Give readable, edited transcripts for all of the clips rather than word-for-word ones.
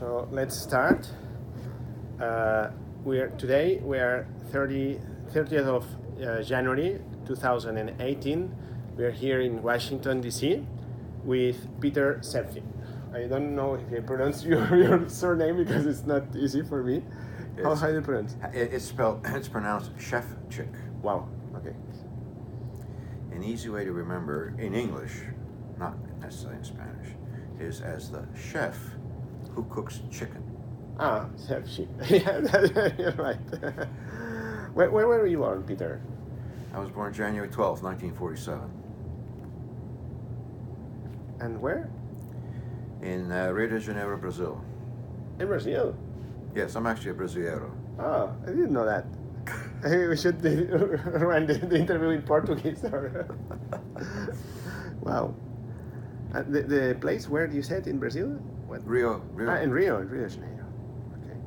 So let's start. Today we are 30th of January 2018. We are here in Washington D.C. with Peter Sevcik. I don't know if I pronounce your surname because it's not easy for me. How do you pronounce? It's pronounced Sevcik. Wow. Okay. An easy way to remember in English, not necessarily in Spanish, is as the chef who cooks chicken. Ah, Sevcik. Yeah, you're right. Where were you born, Peter? I was born January 12th, 1947. And where? In Rio de Janeiro, Brazil. In Brazil? Yes, I'm actually a Brasileiro. Oh, I didn't know that. We should run the interview in Portuguese. Wow. The place where you said in Brazil? What? Rio. In Rio de Janeiro. Okay.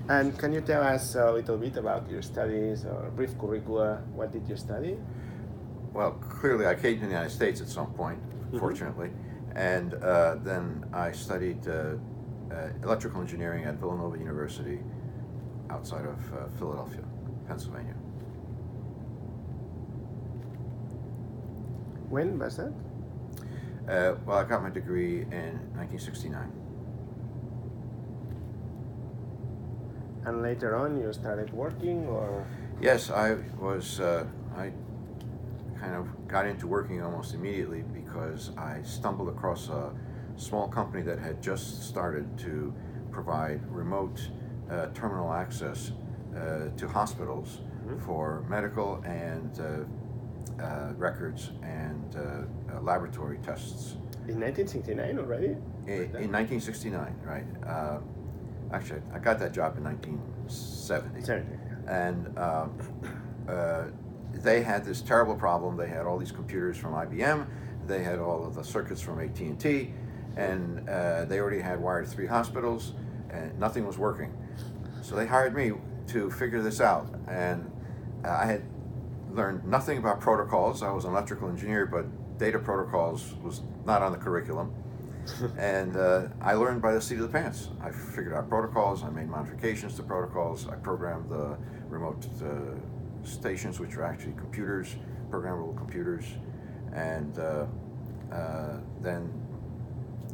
And can you tell us a little bit about your studies or brief curricula? What did you study? Well, clearly I came to the United States at some point, fortunately, and then I studied electrical engineering at Villanova University outside of Philadelphia, Pennsylvania. When was that? Well, I got my degree in 1969. And later on you started working, or? Yes, I kind of got into working almost immediately because I stumbled across a small company that had just started to provide remote terminal access to hospitals for medical and records and laboratory tests. In 1969 already? In 1969, right. Actually, I got that job in 1970. And they had this terrible problem. They had all these computers from IBM. They had all of the circuits from AT&T. And they already had wired 3 hospitals, and nothing was working. So they hired me to figure this out. And I had learned nothing about protocols. I was an electrical engineer, but data protocols was not on the curriculum. And I learned by the seat of the pants. I figured out protocols, I made modifications to protocols, I programmed the remote stations, which are actually computers, programmable computers, and then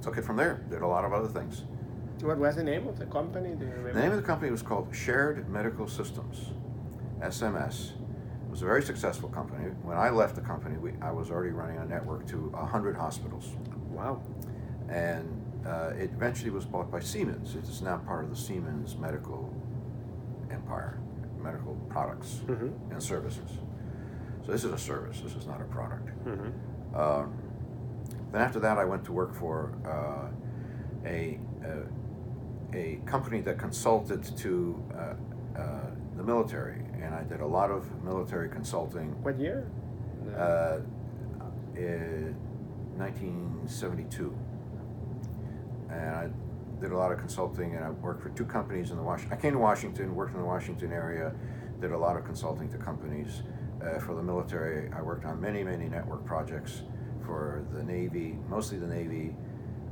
took it from there, did a lot of other things. What was the name of the company? Do you remember? The name of the company was called Shared Medical Systems, SMS. It was a very successful company. When I left the company, I was already running a network to 100 hospitals. Wow. And it eventually was bought by Siemens. It is now part of the Siemens medical empire, medical products and services. So this is a service, this is not a product. Then after that I went to work for a company that consulted to the military, and I did a lot of military consulting. What year? In 1972. And I did a lot of consulting, and I worked for 2 companies in I came to Washington, worked in the Washington area, did a lot of consulting to companies. For the military, I worked on many network projects for the Navy, mostly the Navy,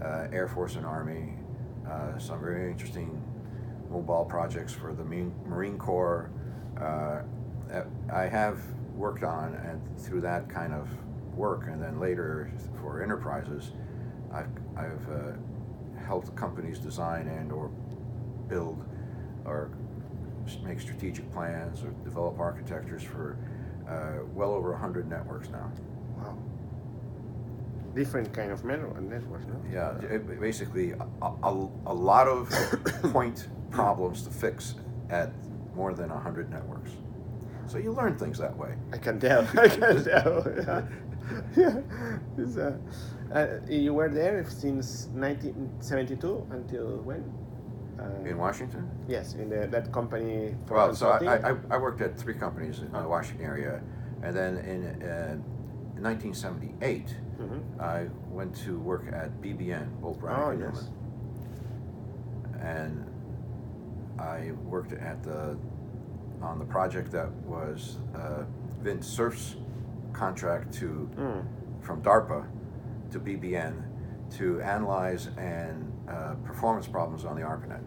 Air Force and Army, some very interesting mobile projects for the Marine Corps. I have worked on, and through that kind of work, and then later for enterprises, I've helped companies design and or build or make strategic plans or develop architectures for well over 100 networks now. Wow. Different kind of networks, no? Yeah, basically a lot of point problems to fix at more than 100 networks. So you learn things that way. I can tell. Yeah. You were there since 1972 until when? In Washington? Yes, in that company. Well, so I worked at 3 companies in the Washington area, and then in 1978, I went to work at BBN, Bolt Braddock Newman, and I worked on the project that was Vint Cerf's contract from DARPA to BBN to analyze and performance problems on the ARPANET.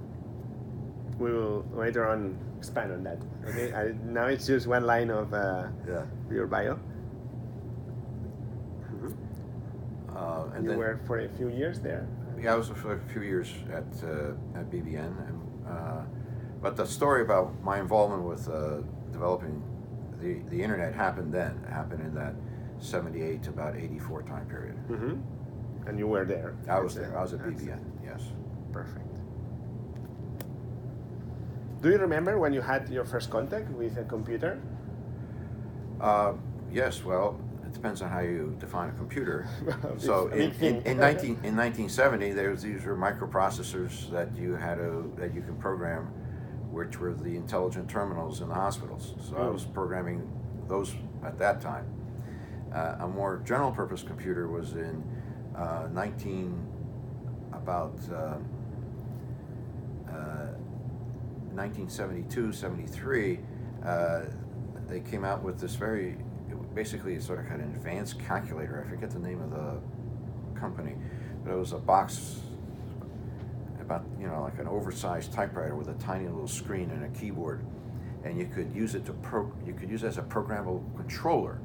We will later on expand on that. Okay, now it's just one line of your bio. And you were for a few years there. Yeah, I was for a few years at BBN, but the story about my involvement with developing the internet happened then. It happened in that 78 to about 84 time period. And you were there. I was there. I was at BBN. Yes. Perfect. Do you remember when you had your first contact with a computer? Yes. Well, it depends on how you define a computer. So in 1970, these were microprocessors that you can program, which were the intelligent terminals in the hospitals. So I was programming those at that time. A more general purpose computer was in 1972, 73. They came out with this basically it sort of had an advanced calculator. I forget the name of the company, but it was a box about, like an oversized typewriter with a tiny little screen and a keyboard, and you could use it as a programmable controller.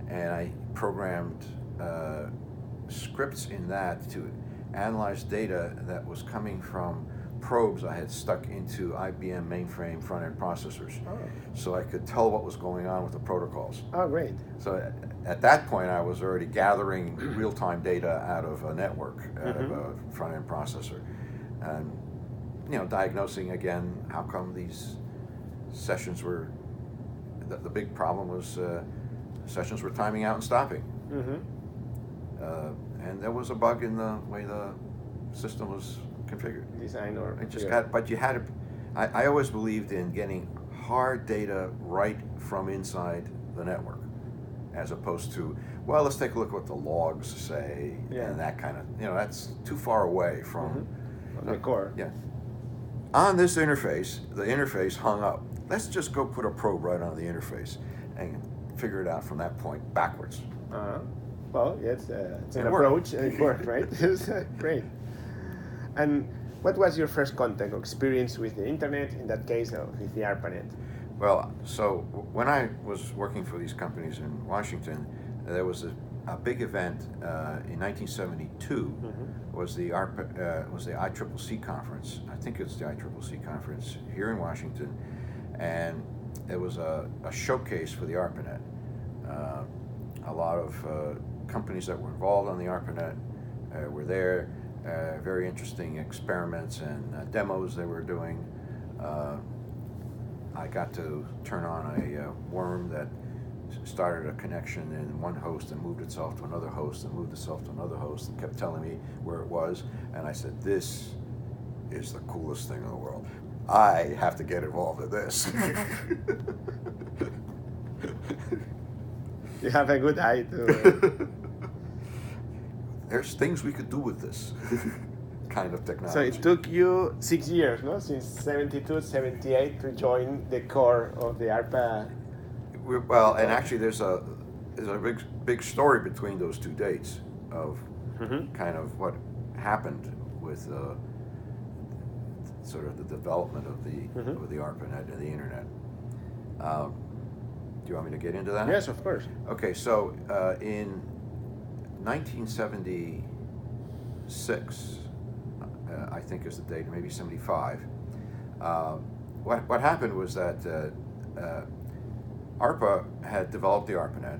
And I programmed scripts in that to analyze data that was coming from probes I had stuck into IBM mainframe front-end processors. So I could tell what was going on with the protocols. Oh, great. So at that point, I was already gathering real-time data out of a network, out of a front-end processor. And, diagnosing again, how come these sessions were, the big problem was sessions were timing out and stopping. And there was a bug in the way the system was configured. Design or I always believed in getting hard data right from inside the network, as opposed to, well, let's take a look at what the logs say, and that kind of, that's too far away from the core. Yeah. On this interface, the interface hung up. Let's just go put a probe right on the interface and figure it out from that point backwards. Well, it's an approach, and it worked, right? It's great. And what was your first contact or experience with the internet, in that case, with the ARPANET? Well, so when I was working for these companies in Washington, there was a big event in 1972. Was the ICCC conference. I think it's the ICCC conference here in Washington, and it was a showcase for the ARPANET. A lot of companies that were involved on the ARPANET were there. Very interesting experiments and demos they were doing. I got to turn on a worm that started a connection in one host and moved itself to another host and moved itself to another host and kept telling me where it was. And I said, this is the coolest thing in the world. I have to get involved in this. You have a good eye to... There's things we could do with this kind of technology. So it took you 6 years, no? Since 72 to 78 to join the core of the ARPA. Well, and actually there's a big story between those two dates of kind of what happened with sort of the development of the ARPANET and the internet. Do you want me to get into that? Yes, of course. Okay, so in 1976, I think is the date, maybe 75. What happened was that ARPA had developed the ARPANET,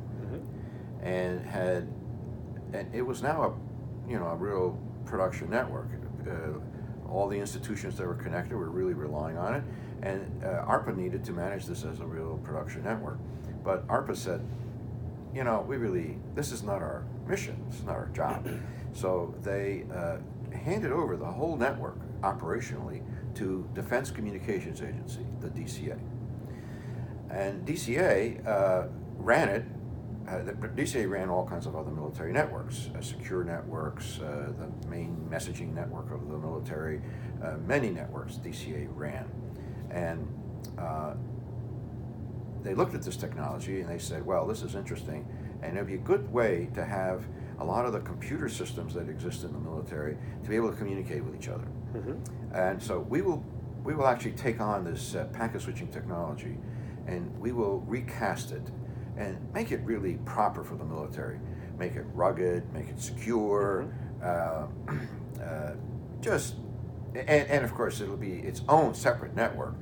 and it was now a real production network. All the institutions that were connected were really relying on it, and ARPA needed to manage this as a real production network. But ARPA said, this is not our mission, this is not our job. So they handed over the whole network operationally to Defense Communications Agency, the DCA. And DCA ran it. The DCA ran all kinds of other military networks, secure networks, the main messaging network of the military, many networks DCA ran. And they looked at this technology and they said, well, this is interesting, and it'd be a good way to have a lot of the computer systems that exist in the military to be able to communicate with each other. And so we will actually take on this packet switching technology, and we will recast it and make it really proper for the military. Make it rugged, make it secure, and of course it'll be its own separate network.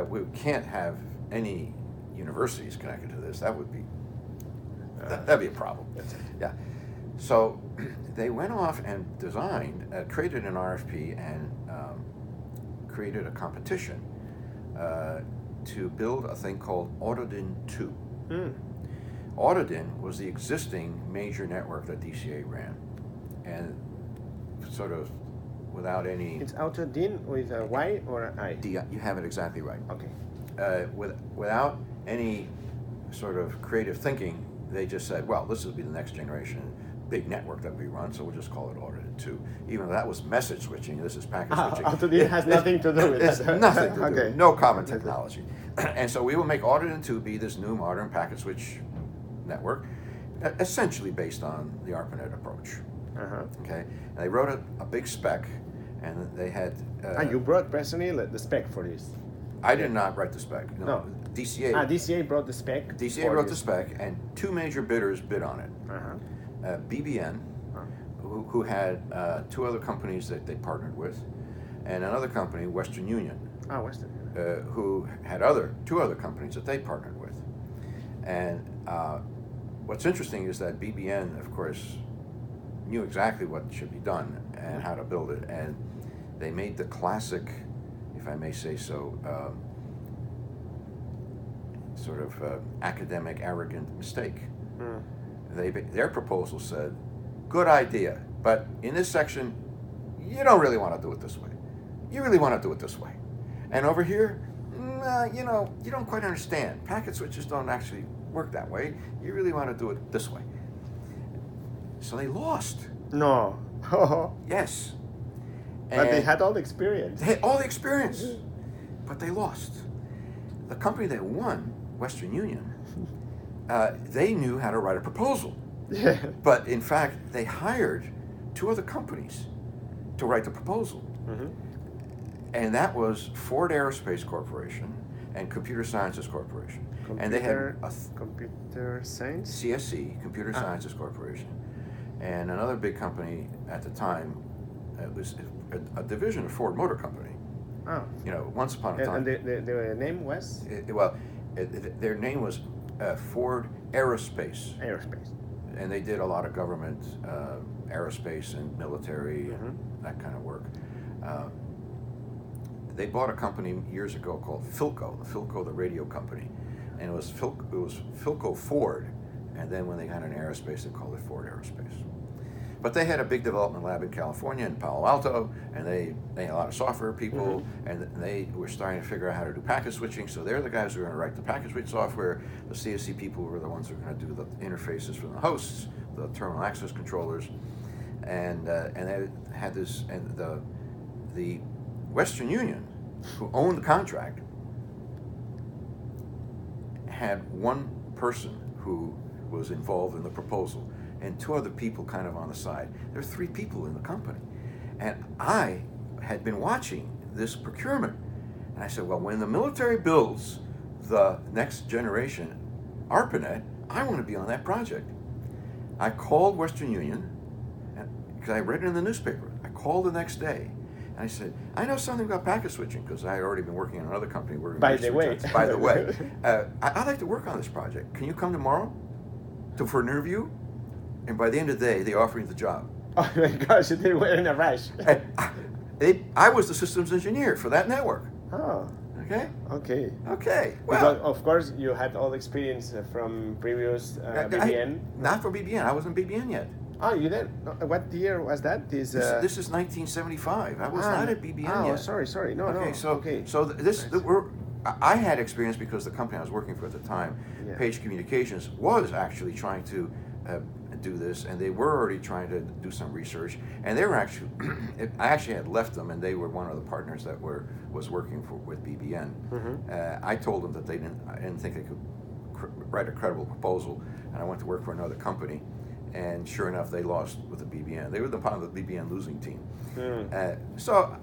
We can't have any universities connected to this. That would be that'd be a problem. Yeah. So they went off and designed, created an RFP, and created a competition to build a thing called Autodin 2. Autodin was the existing major network that DCA ran, and sort of without any... It's Autodin with a Y or an I? You have it exactly right. Okay. Without any sort of creative thinking, they just said, well, this will be the next generation big network that we run, so we'll just call it Autodin 2. Even though that was message switching, this is packet switching. Autodin has nothing to do with it. It's nothing to do. Okay. No common technology. And so we will make Autodin 2 be this new modern packet switch network, essentially based on the ARPANET approach. Okay, and they wrote a big spec, and they had. You brought personally the spec for this. I did not write the spec. No. DCA. DCA brought the spec. DCA wrote the spec, and two major bidders bid on it. BBN, who had two other companies that they partnered with, and another company, Western Union. Western Union. Who had two other companies that they partnered with. And what's interesting is that BBN, of course, knew exactly what should be done and how to build it, and they made the classic, if I may say so, sort of academic, arrogant mistake. Their proposal said, good idea, but in this section, you don't really want to do it this way. You really want to do it this way. And over here, you don't quite understand. Packet switches don't actually work that way. You really want to do it this way. So they lost. No. Yes. But they had all the experience. They had all the experience, but they lost. The company that won, Western Union, they knew how to write a proposal. Yeah. But in fact, they hired two other companies to write the proposal. And that was Ford Aerospace Corporation and Computer Sciences Corporation. And they had Computer Science? CSC, Computer Sciences Corporation. And another big company at the time, it was a division of Ford Motor Company. Once upon a time. And their name was? Their name was Ford Aerospace. Aerospace. And they did a lot of government, aerospace and military and that kind of work. They bought a company years ago called Philco, the radio company, and it was Philco Ford, and then when they had an aerospace, they called it Ford Aerospace. But they had a big development lab in California, in Palo Alto, and they had a lot of software people, and they were starting to figure out how to do packet switching, so they're the guys who are going to write the packet switch software. The CSC people were the ones who were going to do the interfaces for the hosts, the terminal access controllers, and they had this, and the Western Union, who owned the contract, had one person who was involved in the proposal and two other people kind of on the side. There were three people in the company. And I had been watching this procurement. And I said, well, when the military builds the next generation ARPANET, I want to be on that project. I called Western Union, because I read it in the newspaper. I called the next day. And I said, I know something about packet switching, because I had already been working on another company. By the way, I'd like to work on this project. Can you come tomorrow for an interview? And by the end of the day, they offered me the job. Oh my gosh, they were in a rush. I was the systems engineer for that network. Oh. Okay. Well, because of course you had all the experience from previous BBN. Not for BBN. I wasn't BBN yet. Oh, you did? What year was that? This is 1975. I was not at BBN yet. Oh, sorry. No. I had experience because the company I was working for at the time, Page Communications, was actually trying to do this, and they were already trying to do some research, and they were actually, I actually had left them, and they were one of the partners that was working with BBN. I told them that I didn't think they could write a credible proposal, and I went to work for another company, And sure enough, they lost with the BBN. They were the part of the BBN losing team. Mm.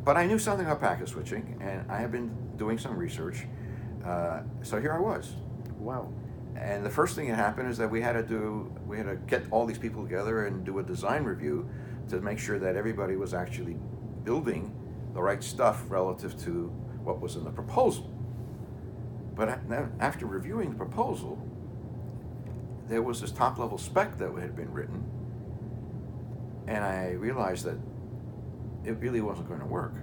But I knew something about packet switching, and I had been doing some research. So here I was. Wow. And the first thing that happened is that we had to get all these people together and do a design review to make sure that everybody was actually building the right stuff relative to what was in the proposal. But after reviewing the proposal, there was this top-level spec that had been written, and I realized that it really wasn't going to work.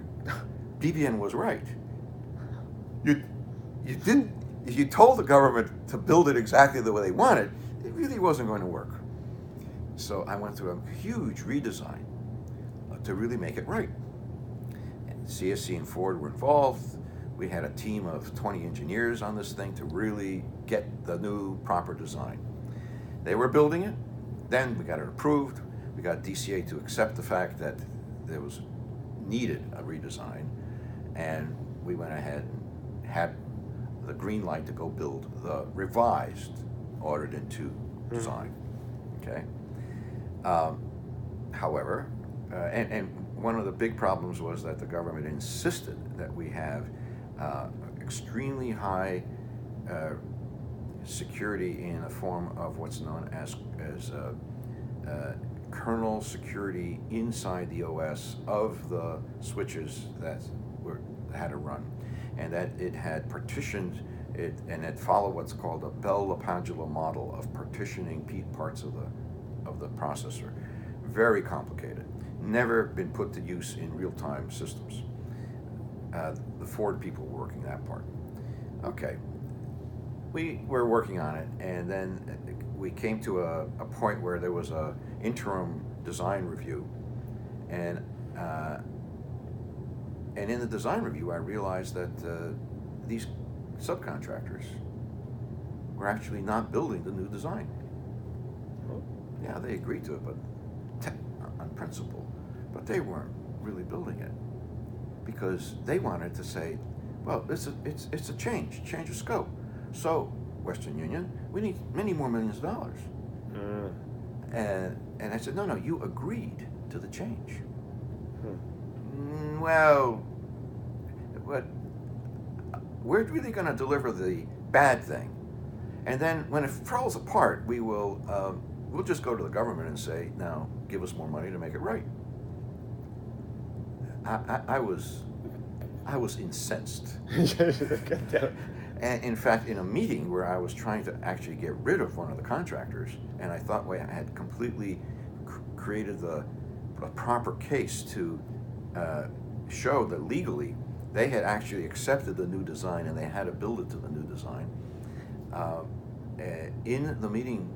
BBN was right. You told the government to build it exactly the way they wanted. It really wasn't going to work. So I went through a huge redesign to really make it right. And CSC and Ford were involved. We had a team of 20 engineers on this thing to really get the new proper design. They were building it. Then we got it approved. We got DCA to accept the fact that there was needed a redesign, and we went ahead and had the green light to go build the revised ordered into design. Okay. However, and one of the big problems was that the government insisted that we have extremely high security in the form of what's known as kernel security inside the OS of the switches that had to run, and that it had partitioned it, and it followed what's called a Bell-LaPadula model of partitioning parts of the processor. Very complicated. Never been put to use in real-time systems. The Ford people were working that part. Okay. We were working on it, and then we came to a point where there was a interim design review, and in the design review, I realized that these subcontractors were actually not building the new design. Yeah, they agreed to it, but on principle, but they weren't really building it because they wanted to say, well, it's a change of scope. So, Western Union, we need many more millions of dollars. And I said, no, you agreed to the change. Well, but we're really going to deliver the bad thing. And then when it falls apart, we'll just go to the government and say, now, give us more money to make it right. I was incensed. And in fact, in a meeting where I was trying to actually get rid of one of the contractors, and I thought I had completely created a proper case to show that legally they had actually accepted the new design and they had to build it to the new design. In the meeting,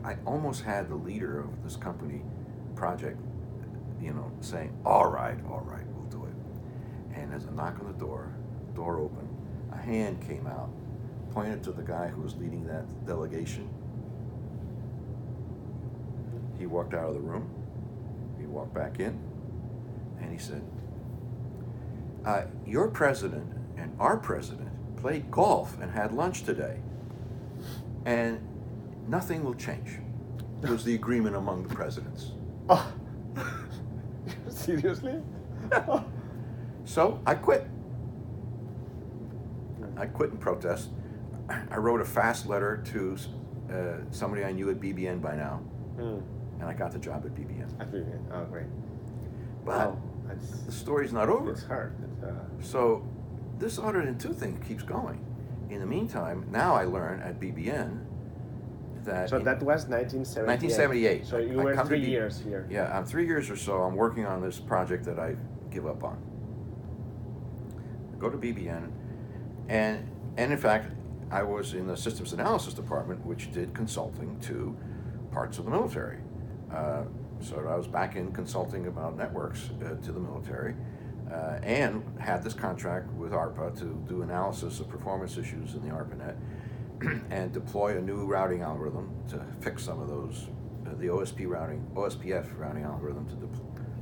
I almost had the leader of this company project, saying, all right, we'll do it. And as a knock on the door opened, a hand came out, pointed to the guy who was leading that delegation. He walked out of the room. He walked back in, and he said, your president and our president played golf and had lunch today, and nothing will change. It was the agreement among the presidents. Oh. Seriously? So I quit. I quit in protest. I wrote a fast letter to somebody I knew at BBN by now, and I got the job at BBN. At BBN, oh great. But wow, the story's not over. It's hard. So this ordered in two thing keeps going. In the meantime, now I learn at BBN that... So that was 1978. 1978. So you were 3 years here. Yeah, I'm 3 years or so. I'm working on this project that I give up on. Go to BBN, and in fact, I was in the systems analysis department, which did consulting to parts of the military. So I was back in consulting about networks to the military, and had this contract with ARPA to do analysis of performance issues in the ARPANET and deploy a new routing algorithm to fix some of those, the OSPF routing algorithm to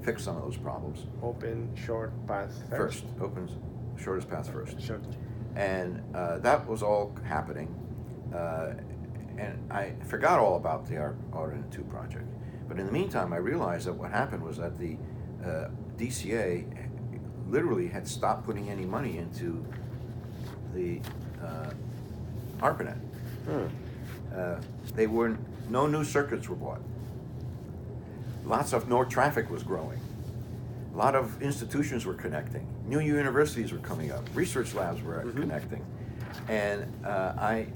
fix some of those problems. Open short path first. Open shortest path first. Sure. And that was all happening. and I forgot all about the Arden 2 project. But in the meantime, I realized that what happened was that the DCA literally had stopped putting any money into the ARPANET. No new circuits were bought. Lots of more traffic was growing. A lot of institutions were connecting. New universities were coming up. Research labs were connecting. And I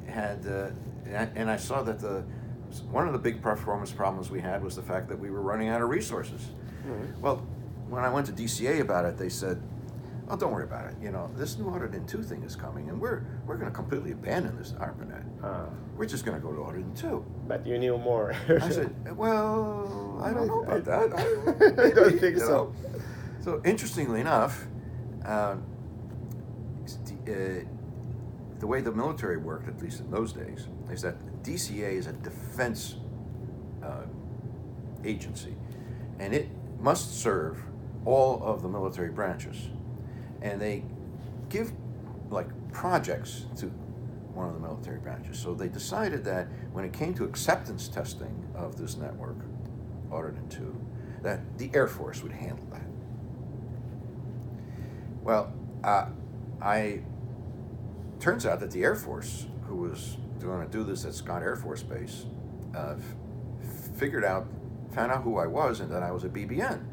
saw that one of the big performance problems we had was the fact that we were running out of resources. Well, when I went to DCA about it, they said, "Oh, don't worry about it. You know, this new Arden 2 thing is coming, and we're going to completely abandon this ARPANET. We're just going to go to Arden 2." But you knew more. I said, "Well, I don't know about that. I don't think so." So interestingly enough, the way the military worked, at least in those days, is that DCA is a defense agency, and it must serve all of the military branches. And they give like projects to one of the military branches. So they decided that when it came to acceptance testing of this network, Arden 2, that the Air Force would handle that. Well, turns out that the Air Force, who was going to do this at Scott Air Force Base, found out who I was and that I was a BBN.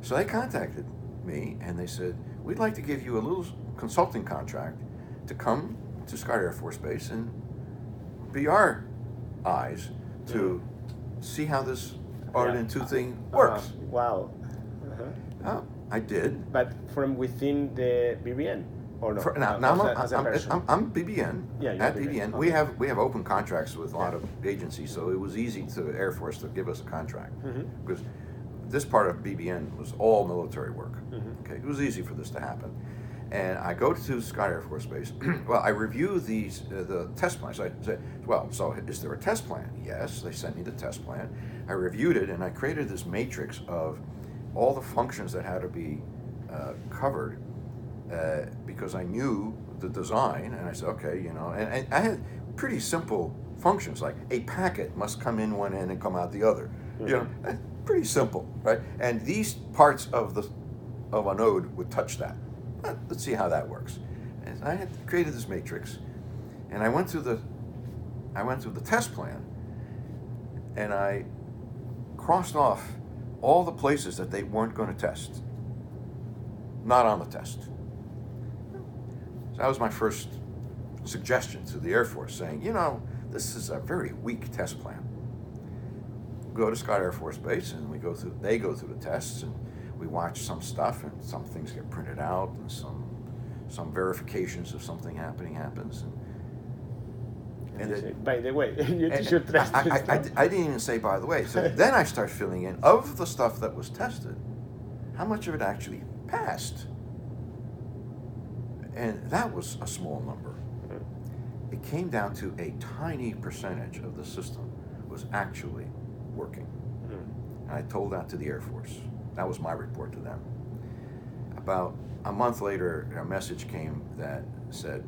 So they contacted me and they said, "We'd like to give you a little consulting contract to come to Scott Air Force Base and be our eyes to see how this Arden 2 thing works." Wow. I did. But from within the BBN? Or no? I'm BBN. Yeah, at BBN. BBN. We have open contracts with a lot of agencies, so it was easy to Air Force to give us a contract because this part of BBN was all military work. Okay, it was easy for this to happen, and I go to Scott Air Force Base. Well, I review the test plans. I say, "Well, so is there a test plan?" Yes, they sent me the test plan. I reviewed it, and I created this matrix of all the functions that had to be covered. Because I knew the design, and I said, okay, you know, and I had pretty simple functions, like a packet must come in one end and come out the other. You know, pretty simple, right? And these parts of a node would touch that. Let's see how that works. And I had created this matrix, and I went through the test plan, and I crossed off all the places that they weren't going to test. Not on the test. So that was my first suggestion to the Air Force, saying, you know, this is a very weak test plan. Go to Scott Air Force Base, and they go through the tests, and we watch some stuff, and some things get printed out, and some verifications of something happens. By the way, you should trust I didn't even say by the way. So then I start filling in, of the stuff that was tested, how much of it actually passed? And that was a small number. It came down to a tiny percentage of the system was actually working. And I told that to the Air Force. That was my report to them. About a month later, a message came that said,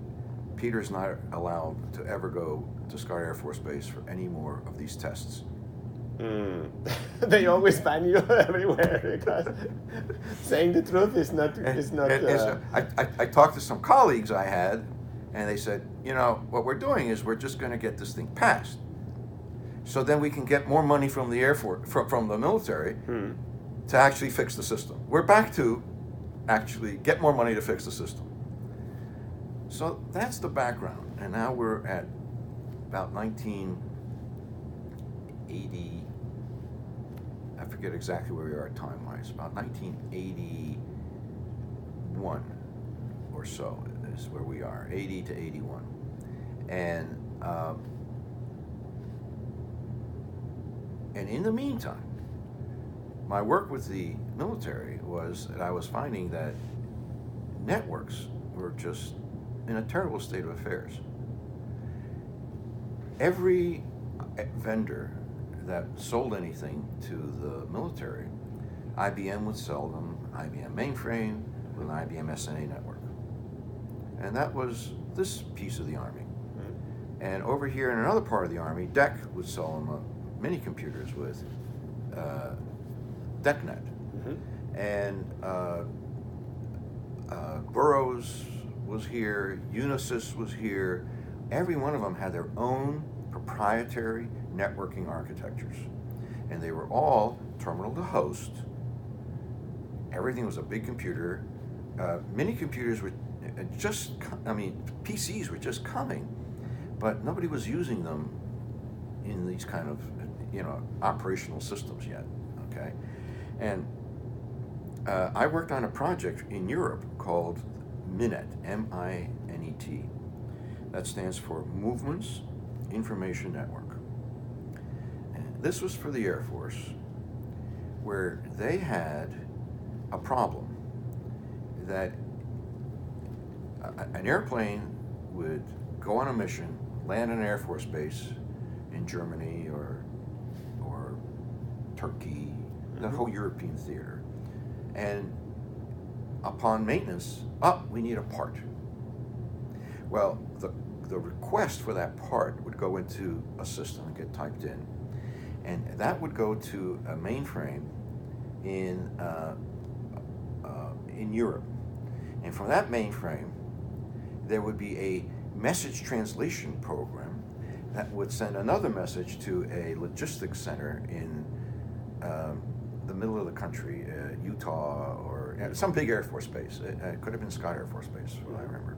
Peter's not allowed to ever go to Scott Air Force Base for any more of these tests. They always ban you everywhere because saying the truth is not. I talked to some colleagues I had, and they said, you know, what we're doing is we're just going to get this thing passed, so then we can get more money from the Air Force, from the military, to actually fix the system. We're back to actually get more money to fix the system. So that's the background, and now we're at about 1980. I forget exactly where we are time-wise. About 1981 or so is where we are, 80 to 81, and in the meantime, my work with the military was that I was finding that networks were just in a terrible state of affairs. Every vendor that sold anything to the military, IBM would sell them IBM mainframe with an IBM SNA network. And that was this piece of the Army. And over here in another part of the Army, DEC would sell them mini computers with DECnet. And Burroughs was here, Unisys was here. Every one of them had their own proprietary networking architectures. And they were all terminal to host. Everything was a big computer. Mini computers were PCs were just coming, but nobody was using them in these kind of, operational systems yet, okay? And I worked on a project in Europe called MILNET, M-I-N-E-T. That stands for Movements Information Network. And this was for the Air Force, where they had a problem that an airplane would go on a mission, land on an Air Force base in Germany or Turkey, the whole European theater. And upon maintenance, we need a part. Well, the request for that part would go into a system and get typed in. And that would go to a mainframe in Europe. And from that mainframe, there would be a message translation program that would send another message to a logistics center in the middle of the country, Utah or some big Air Force base. It could have been Scott Air Force Base, what I remember.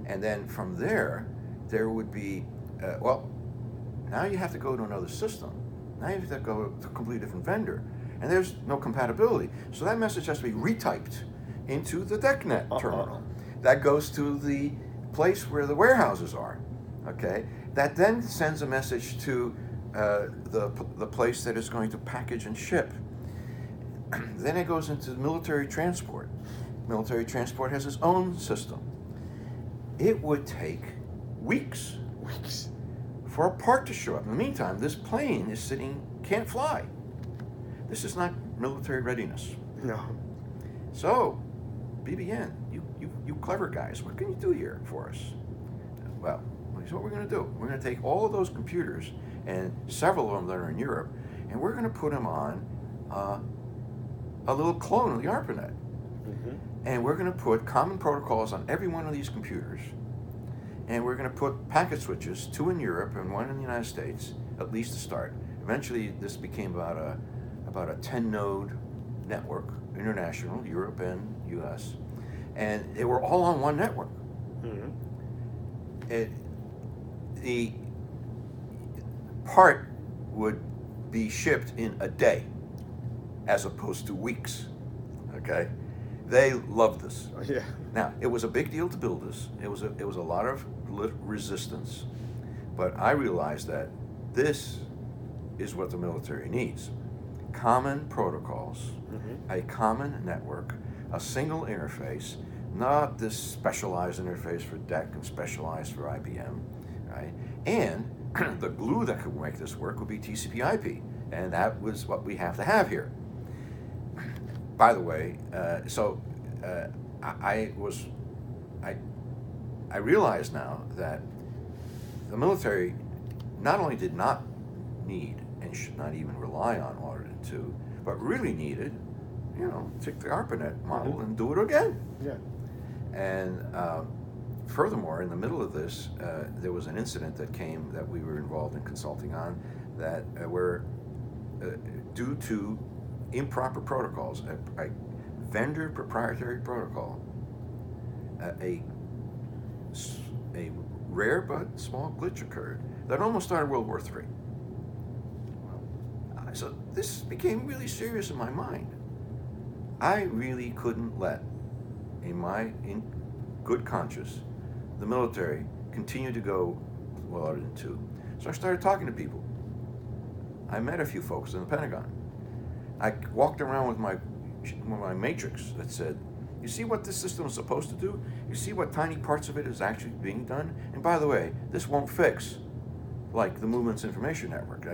And then from there would be, now you have to go to another system. Now you have to go to a completely different vendor. And there's no compatibility. So that message has to be retyped into the DECnet terminal. That goes to the place where the warehouses are, okay? That then sends a message to the place that is going to package and ship. Then it goes into military transport. Military transport has its own system. It would take weeks for a part to show up. In the meantime, this plane is sitting, can't fly. This is not military readiness. No. So, BBN, you clever guys, what can you do here for us? Well, here's what we're going to do. We're going to take all of those computers, and several of them that are in Europe, and we're going to put them on a little clone of the ARPANET. And we're going to put common protocols on every one of these computers, and we're going to put packet switches, 2 in Europe and 1 in the United States, at least to start. Eventually, this became about a 10-node network, international, Europe and US, and they were all on one network. The part would be shipped in a day as opposed to weeks, okay? They loved this. Yeah. Now, it was a big deal to build this. It was a lot of resistance, but I realized that this is what the military needs. Common protocols, a common network, a single interface, not this specialized interface for DEC and specialized for IBM, right? And the glue that could make this work would be TCP/IP, and that was what we have to have here. By the way, I realize now that the military not only did not need and should not even rely on Audited 2, but really needed, take the ARPANET model and do it again. Yeah. And furthermore, in the middle of this, there was an incident that we were involved in consulting on that were due to improper protocols, a vendor proprietary protocol, a rare but small glitch occurred that almost started World War III. So this became really serious in my mind. I really couldn't let, in good conscience, the military continue to go well Audited 2. So I started talking to people. I met a few folks in the Pentagon. I walked around with my matrix that said, you see what this system is supposed to do? You see what tiny parts of it is actually being done? And by the way, this won't fix like the Movements Information Network.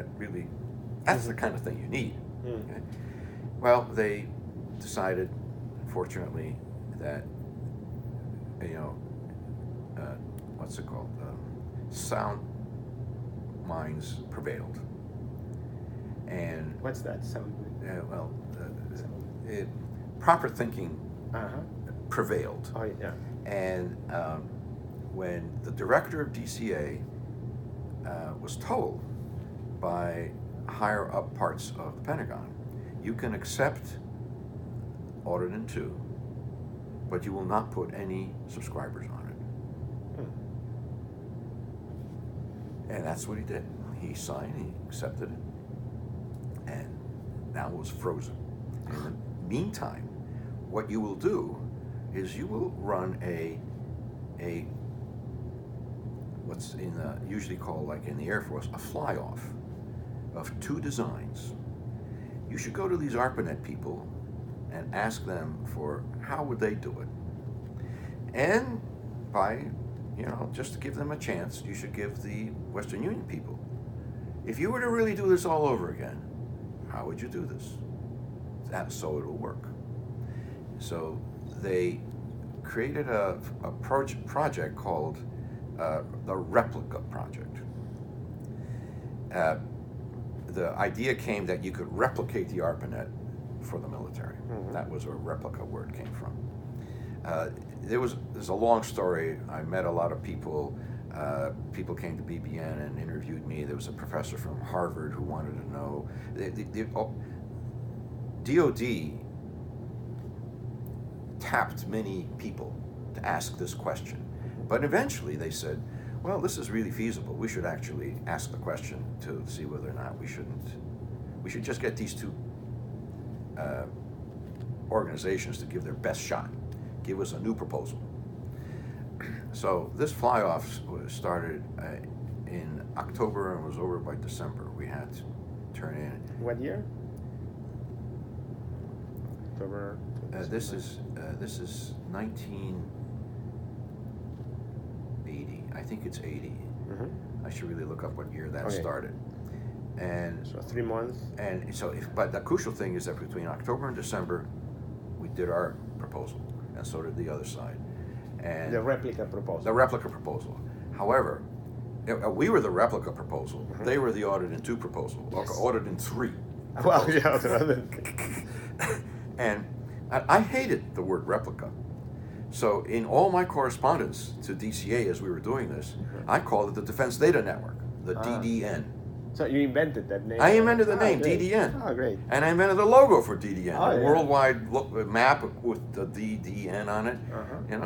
That's the kind of thing you need. Okay? Well, they decided, fortunately, that, what's it called? minds prevailed. And what's that sound? Proper thinking Uh-huh. prevailed. Oh yeah. And when the director of DCA was told by higher up parts of the Pentagon, you can accept Audit in 2, but you will not put any subscribers on it. And that's what he did. He signed, he accepted it, and now it was frozen. In the meantime, what you will do is you will run a what's usually called, like in the Air Force, a fly-off of 2 designs. You should go to these ARPANET people and ask them for how would they do it. And by, just to give them a chance, you should give the Western Union people. If you were to really do this all over again, how would you do this? So it'll work. So they created a project called the Replica Project. The idea came that you could replicate the ARPANET for the military. Mm-hmm. That was where replica word came from. There's a long story. I met a lot of people. People came to BBN and interviewed me. There was a professor from Harvard who wanted to know. DOD tapped many people to ask this question. But eventually they said, well, this is really feasible. We should actually ask the question to see whether or not we shouldn't. We should just get these 2 organizations to give their best shot. Give us a new proposal. So this fly-off started in October and was over by December. We had to turn in. What year? October. This is 1980. I think it's 80. Mm-hmm. I should really look up what year that started. And so 3 months. And so, but the crucial thing is that between October and December, we did our proposal, and so did the other side. And the replica proposal. The replica proposal. However, we were the replica proposal. Mm-hmm. They were the Audit in 2 proposal. Yes. Audit in 3. Well, yeah. And I hated the word replica. So in all my correspondence to DCA as we were doing this, mm-hmm. I called it the Defense Data Network, the DDN. So you invented that name? I invented the name, great. DDN. Oh, great. And I invented the logo for DDN, a worldwide map with the DDN on it. Uh-huh. And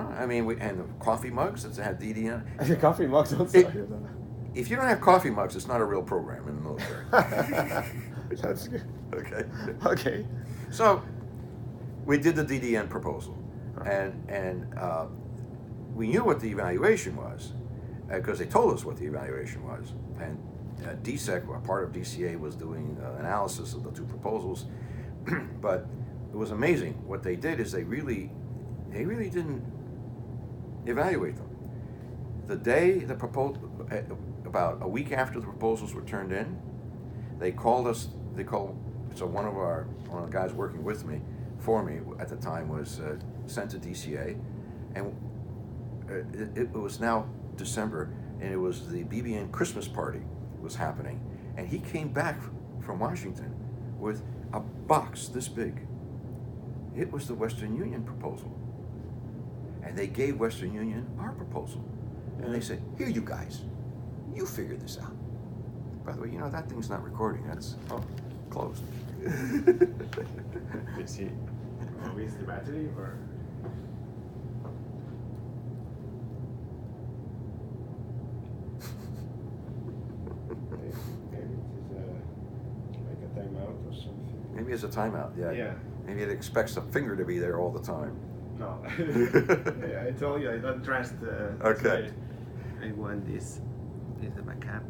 the coffee mugs that had DDN. The coffee mugs also. If you don't have coffee mugs, it's not a real program in the military. That's good. Okay. Okay. So we did the DDN proposal, and we knew what the evaluation was because they told us what the evaluation was, and DSEC, a part of DCA, was doing analysis of the 2 proposals. But it was amazing. What they did is they really didn't evaluate them. The day the proposal, about a week after the proposals were turned in, they called us. So one of the guys working with me, for me at the time, was sent to DCA, and it was now December, and it was the BBN Christmas party was happening, and he came back from Washington with a box this big. It was the Western Union proposal, and they gave Western Union our proposal, and they said, "Here, you guys, you figure this out." By the way, that thing's not recording. That's closed. Let's see. Is the battery or? Maybe it's a timeout, yeah. Maybe it expects a finger to be there all the time. No. Yeah, I told you, I don't trust okay. I want this. This is my cap.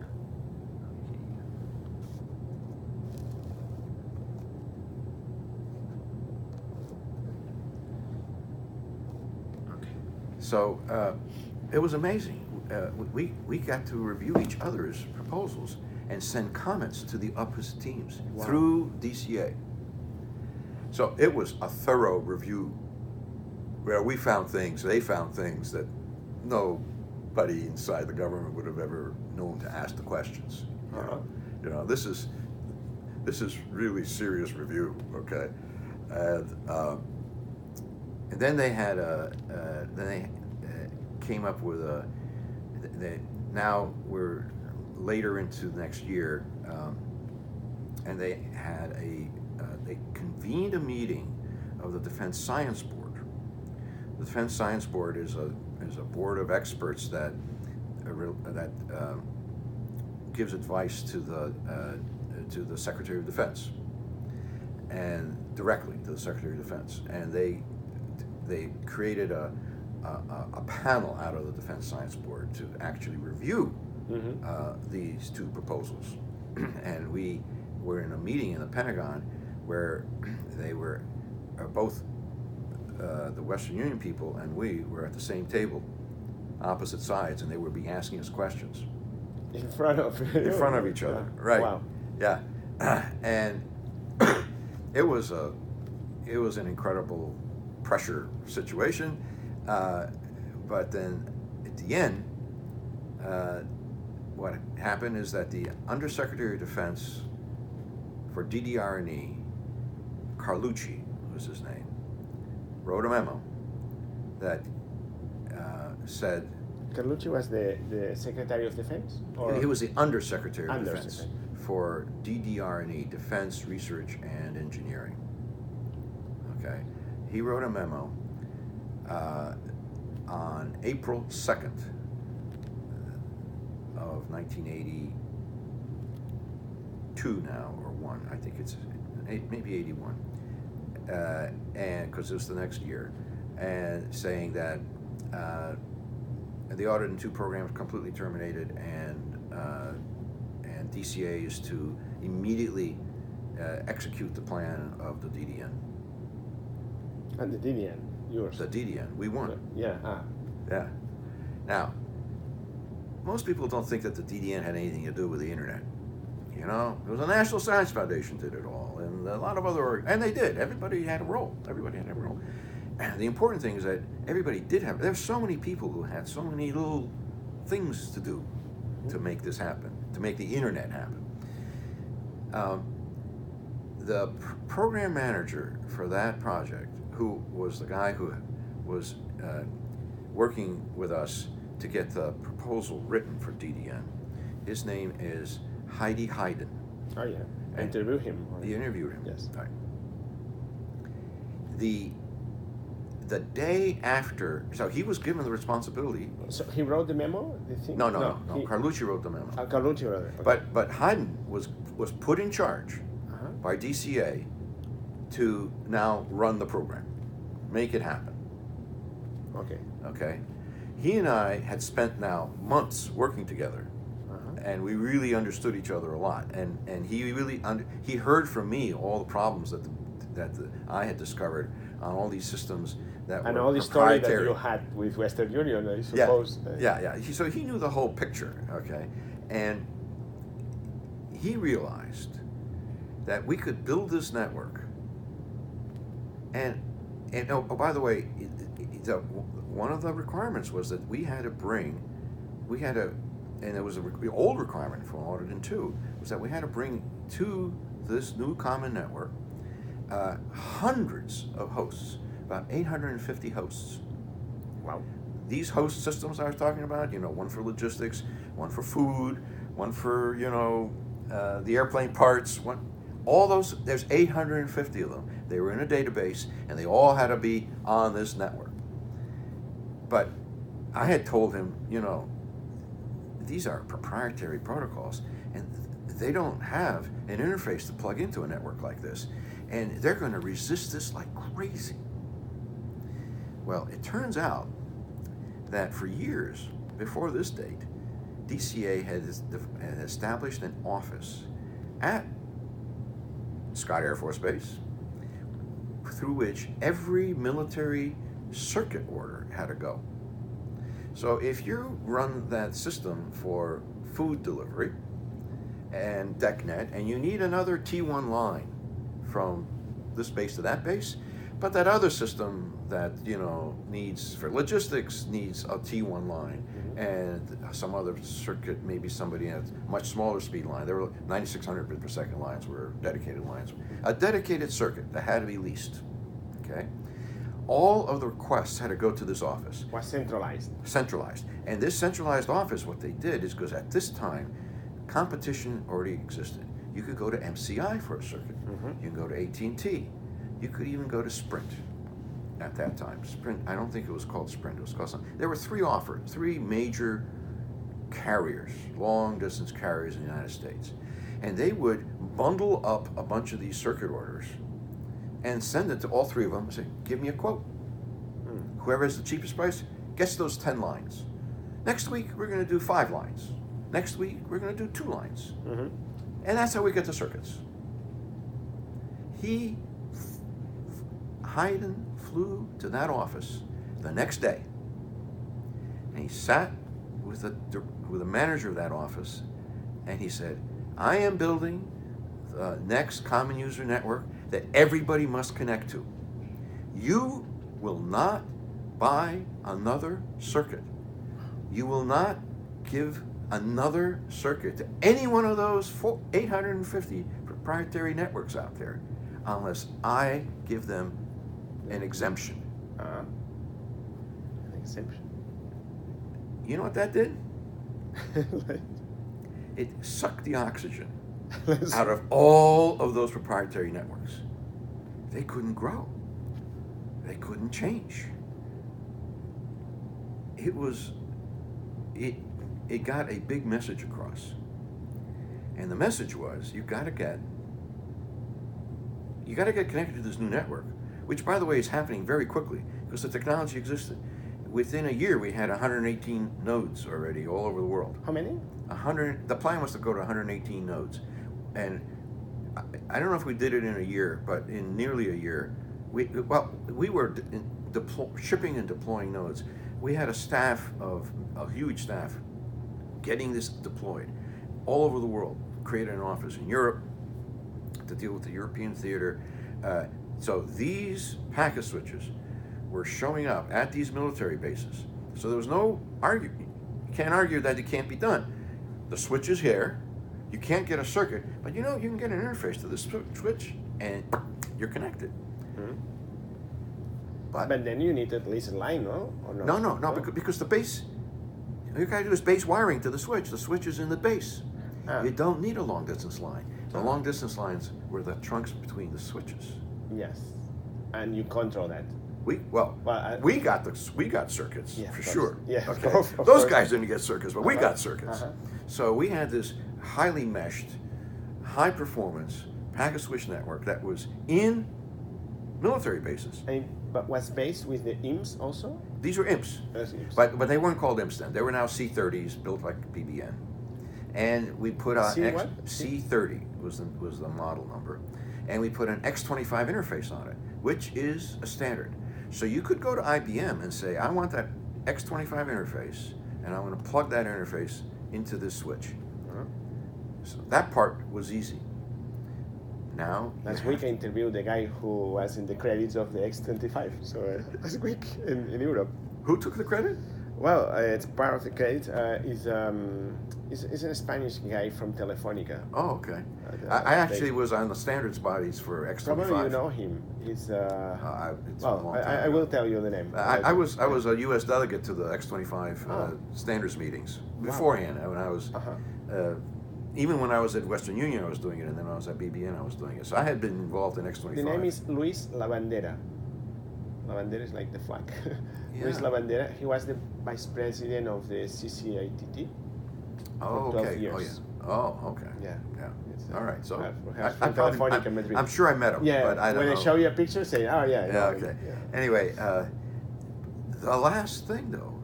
Okay. So it was amazing. We got to review each other's proposals and send comments to the opposite teams through DCA. So it was a thorough review where we found things, they found things that nobody inside the government would have ever known to ask the questions. You know, this is really serious review, okay? And then they had came up with now we're later into next year, and they had they convened a meeting of the Defense Science Board. The Defense Science Board is a board of experts that gives advice to the Secretary of Defense, and directly to the Secretary of Defense, and they created a panel out of the Defense Science Board to actually review these two proposals. And we were in a meeting in the Pentagon where they were both the Western Union people and we were at the same table, opposite sides, and they would be asking us questions in front of each other. Right. Wow. Yeah. And it was an incredible pressure situation, but then at the end, what happened is that the Undersecretary of Defense for DDR&E, Carlucci was his name, wrote a memo that said... Carlucci was the Secretary of Defense? Or? He was the Undersecretary of Defense for DDR&E, Defense Research and Engineering. Okay. He wrote a memo on April 2nd of 1982 now, or 1, I think it's maybe 81, and because it was the next year, and saying that the Audit and 2 program is completely terminated, and DCA is to immediately execute the plan of the DDN. And the DDN, yours. The DDN, we won. Yeah. Yeah. Now, most people don't think that the DDN had anything to do with the internet. You know, it was the National Science Foundation did it all, and a lot of other, and they did. Everybody had a role. And the important thing is that everybody did have. There's so many people who had so many little things to do to make this happen, to make the internet happen. The program manager for that project, who was the guy who was working with us to get the proposal written for DDN, his name is Heidi Hayden. Oh yeah, I interviewed him. You interviewed him? Yes. Right. The day after, so he was given the responsibility. So he wrote the memo? No. Carlucci wrote the memo. Carlucci wrote it. Okay. But Hayden was put in charge by DCA to now run the program, make it happen. Okay. He and I had spent now months working together, and we really understood each other a lot. And he really he heard from me all the problems that I had discovered on all these systems that and were all the story that proprietary. you had with Western Union, I suppose. Yeah. So he knew the whole picture. Okay, and he realized that we could build this network. And oh, by the way, one of the requirements was that we had to and it was an old requirement for Audit and 2, was that we had to bring to this new common network hundreds of hosts, about 850 hosts. Wow. These host systems I was talking about, one for logistics, one for food, one for, the airplane parts, all those, there's 850 of them. They were in a database, and they all had to be on this network. But I had told him, these are proprietary protocols, and they don't have an interface to plug into a network like this, and they're going to resist this like crazy. Well, it turns out that for years before this date, DCA had established an office at Scott Air Force Base through which every military circuit order had to go. So if you run that system for food delivery and DECnet, and you need another T1 line from this base to that base, But that other system that, you know, needs, for logistics, needs a T1 line and some other circuit, maybe somebody has much smaller speed line. There were 9,600 bit per second lines were dedicated lines. A dedicated circuit that had to be leased, okay? All of the requests had to go to this office. Was centralized. Centralized. And this centralized office, what they did is, because at this time, competition already existed. You could go to MCI for a circuit. You can go to AT&T. You could even go to Sprint at that time. Sprint, I don't think it was called Sprint, it was called something. There were three major carriers, long distance carriers in the United States. And they would bundle up a bunch of these circuit orders and send it to all three of them and say, give me a quote. Whoever has the cheapest price gets those 10 lines. Next week, we're going to do 5 lines. Next week, we're going to do 2 lines. And that's how we get the circuits. Hayden flew to that office the next day, and he sat with the manager of that office, and he said, I am building the next common user network that everybody must connect to. You will not buy another circuit. You will not give another circuit to any one of those 850 proprietary networks out there unless I give them an exemption. An exemption. You know what that did? It sucked the oxygen out of all of those proprietary networks. They couldn't grow. They couldn't change. It got a big message across. And the message was, you gotta get connected to this new network, which, by the way, is happening very quickly because the technology existed. Within a year, we had 118 nodes already all over the world. How many? 100. The plan was to go to 118 nodes, and I don't know if we did it in a year, but in nearly a year, we were shipping and deploying nodes. We had a huge staff, getting this deployed all over the world. Created an office in Europe to deal with the European theater. So these packet switches were showing up at these military bases. So there was no argument. You can't argue that it can't be done. The switch is here. You can't get a circuit, but you can get an interface to this switch and you're connected. But then you need at least a line, no? Or no? No, because the base, all you gotta do is base wiring to the switch. The switch is in the base. You don't need a long distance line. The long distance lines were the trunks between the switches. Yes, and you control that. We got circuits, yeah, for sure. Yeah, okay. of Those course. guys didn't get circuits, but we got circuits. So we had this highly meshed, high performance packet switch network that was in military bases. But was based with the IMPs also? These were IMPs, but they weren't called IMPs then. They were now C30s, built like BBN. And we put on C30 was the model number, and we put an X25 interface on it, which is a standard. So you could go to IBM and say, I want that X25 interface, and I'm going to plug that interface into this switch. So that part was easy. Now last week I interviewed the guy who was in the credits of the X25. So last week in Europe. Who took the credit? Well, it's part of the credit. Is a Spanish guy from Telefonica. Oh, okay. I actually was on the standards bodies for X25. Probably you know him. He's I will tell you the name. I was a U.S. delegate to the X25 standards meetings beforehand. When I was even when I was at Western Union, I was doing it, and then when I was at BBN, I was doing it. So I had been involved in X25. The name is Luis Lavandera. Lavandera is like the flag. Yeah. Luis Lavandera. He was the vice president of the CCITT. Oh, for 12 okay. years. Oh, okay. Yeah. All right. So I'm sure I met him. Yeah. But I don't know. When I show you a picture, say, oh yeah. Yeah. Okay. Yeah. Anyway, the last thing though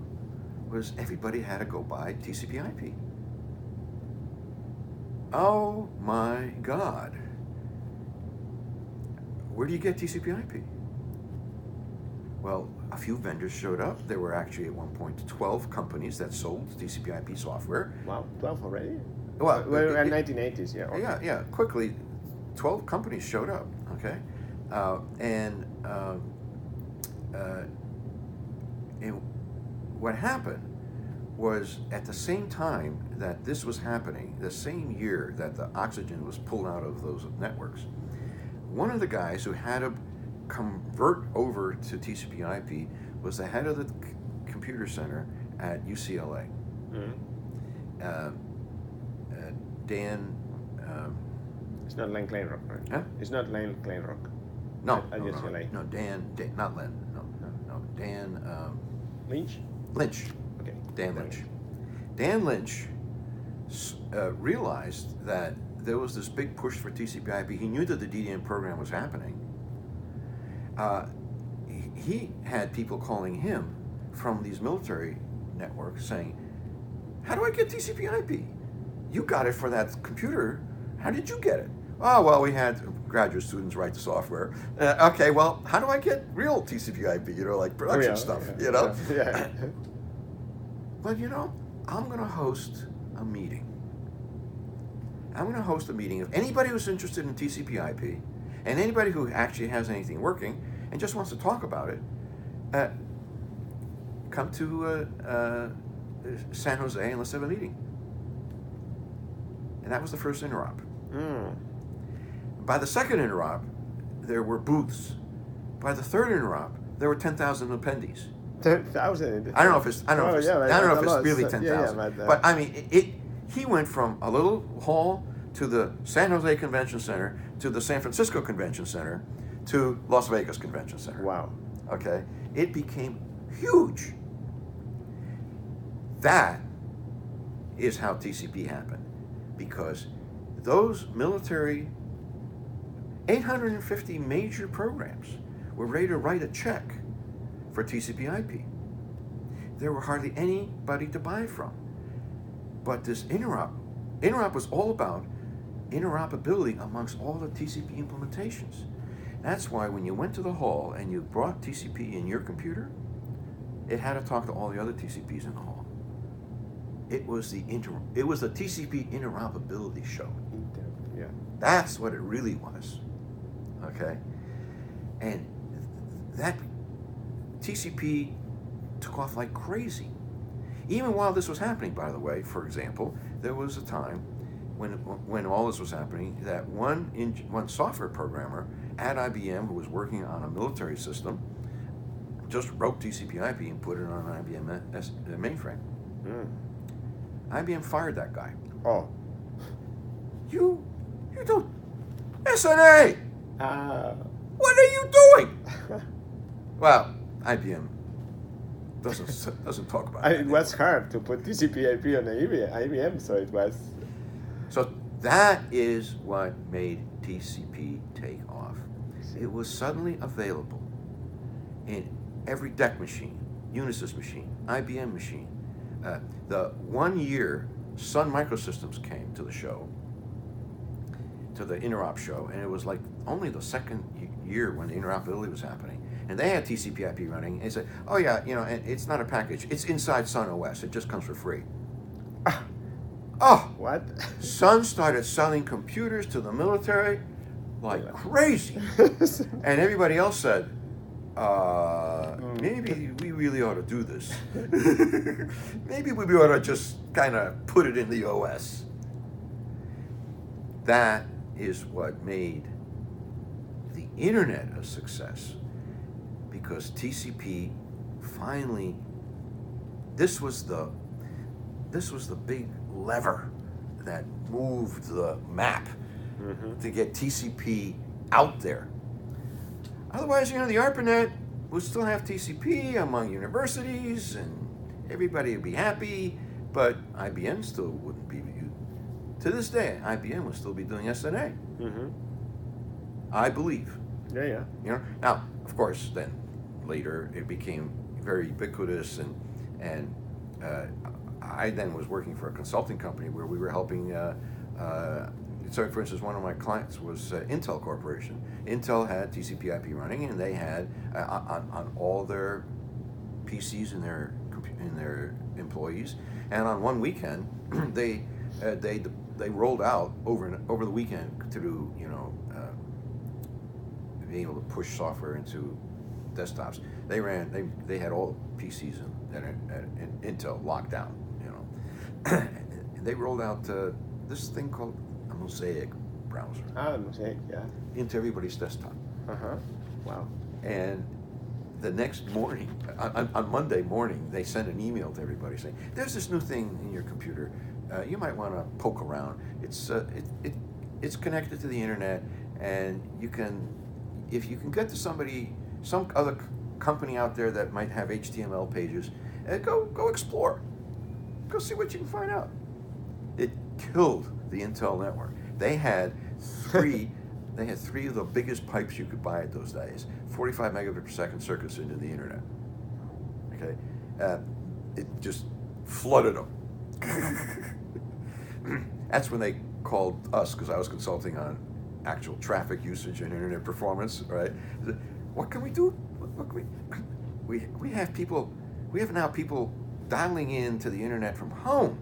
was everybody had to go buy TCP/IP. Oh my God. Where do you get TCP/IP? Well, a few vendors showed up. There were actually at one point 12 companies that sold TCP/IP software. Wow, 12 already? Well, we're in 1980s, yeah. Okay. Yeah. Quickly, 12 companies showed up. Okay, And what happened was, at the same time that this was happening, the same year that the oxygen was pulled out of those networks, one of the guys who had to convert over to TCP/IP was the head of the computer center at UCLA. Dan. It's not Len Kleinrock, right? Huh? It's not Len Kleinrock. No, At no, UCLA. no, Dan, not Len. No, Dan. Lynch? Lynch. Okay. Dan Lynch. Dan Lynch realized that there was this big push for TCP/IP. He knew that the DDN program was happening. He had people calling him from these military networks saying, "How do I get TCP/IP? You got it for that computer. How did you get it?" "Oh, well, we had graduate students write the software." Okay, well, how do I get real TCP/IP? Like production stuff, Yeah. But I'm going to host a meeting. I'm going to host a meeting of anybody who's interested in TCP/IP, and anybody who actually has anything working and just wants to talk about it. Come to San Jose and let's have a meeting. And that was the first interop. By the second interop, there were booths. By the third interop, there were 10,000 attendees. 10,000. I don't know if it's really 10,000. But I mean, he went from a little hall to the San Jose Convention Center to the San Francisco Convention Center to Las Vegas Convention Center. Wow. Okay, it became huge. That is how TCP happened, because those military 850 major programs were ready to write a check for TCP/IP. There were hardly anybody to buy from. But this interop was all about interoperability amongst all the TCP implementations. That's why when you went to the hall and you brought TCP in your computer, it had to talk to all the other TCPs in the hall. It was the TCP interoperability show. Yeah. That's what it really was. Okay? And that TCP took off like crazy. Even while this was happening, by the way, for example, there was a time when all this was happening that one software programmer at IBM who was working on a military system just wrote TCP/IP and put it on an IBM mainframe. IBM fired that guy. Oh. You don't SNA. What are you doing? Well, IBM doesn't talk about it. It was hard to put TCP/IP on IBM, so it was. So that is what made TCP take off. It was suddenly available in every DEC machine, Unisys machine, IBM machine. The 1 year Sun Microsystems came to the show, to the interop show, and it was like only the second year when the interoperability was happening. And they had TCP/IP running, and they said, "Oh yeah, and it's not a package. It's inside Sun OS. It just comes for free." Oh, what? Sun started selling computers to the military like crazy, and everybody else said, "Maybe we really ought to do this. Maybe we ought to just kind of put it in the OS." That is what made the internet a success, because TCP finally, this was the big lever that moved the map to get TCP out there. Otherwise, the ARPANET would still have TCP among universities and everybody would be happy, but IBM still wouldn't be. To this day, IBM would still be doing SNA. I believe. Yeah. Now, of course, then later it became very ubiquitous, and I then was working for a consulting company where we were helping. So, for instance, one of my clients was Intel Corporation. Intel had TCP/IP running, and they had on all their PCs in their employees. And on one weekend, they rolled out over the weekend to do being able to push software into desktops. They had all PCs at Intel locked down, you know. They rolled out this thing called a Mosaic browser. Mosaic, yeah. Into everybody's desktop. Wow. And the next morning, on Monday morning, they sent an email to everybody saying, "There's this new thing in your computer. You might want to poke around. It's connected to the internet, and if you can get to some other company out there that might have HTML pages, go explore. Go see what you can find out." It killed the Intel network. They had three of the biggest pipes you could buy at those days, 45 megabit per second circuits into the internet. Okay, it just flooded them. That's when they called us, because I was consulting on actual traffic usage and internet performance. Right? What can we do? What can we have people? We have now people dialing into the internet from home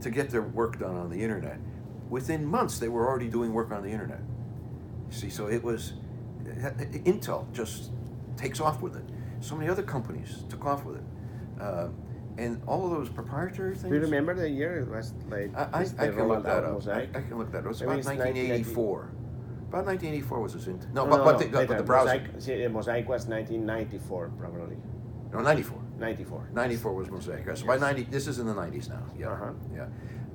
to get their work done on the internet. Within months, they were already doing work on the internet. See, so Intel just takes off with it. So many other companies took off with it. And all of those proprietary things. Do you remember the year? It was like I can look that up. I can look that up. It was about 1984. About 1984 was this Intel. No, but the browser. Mosaic was 1994 probably. No, 94. 94. 94 was Mosaic. So by 90, this is in the 90s now. Yeah, yeah.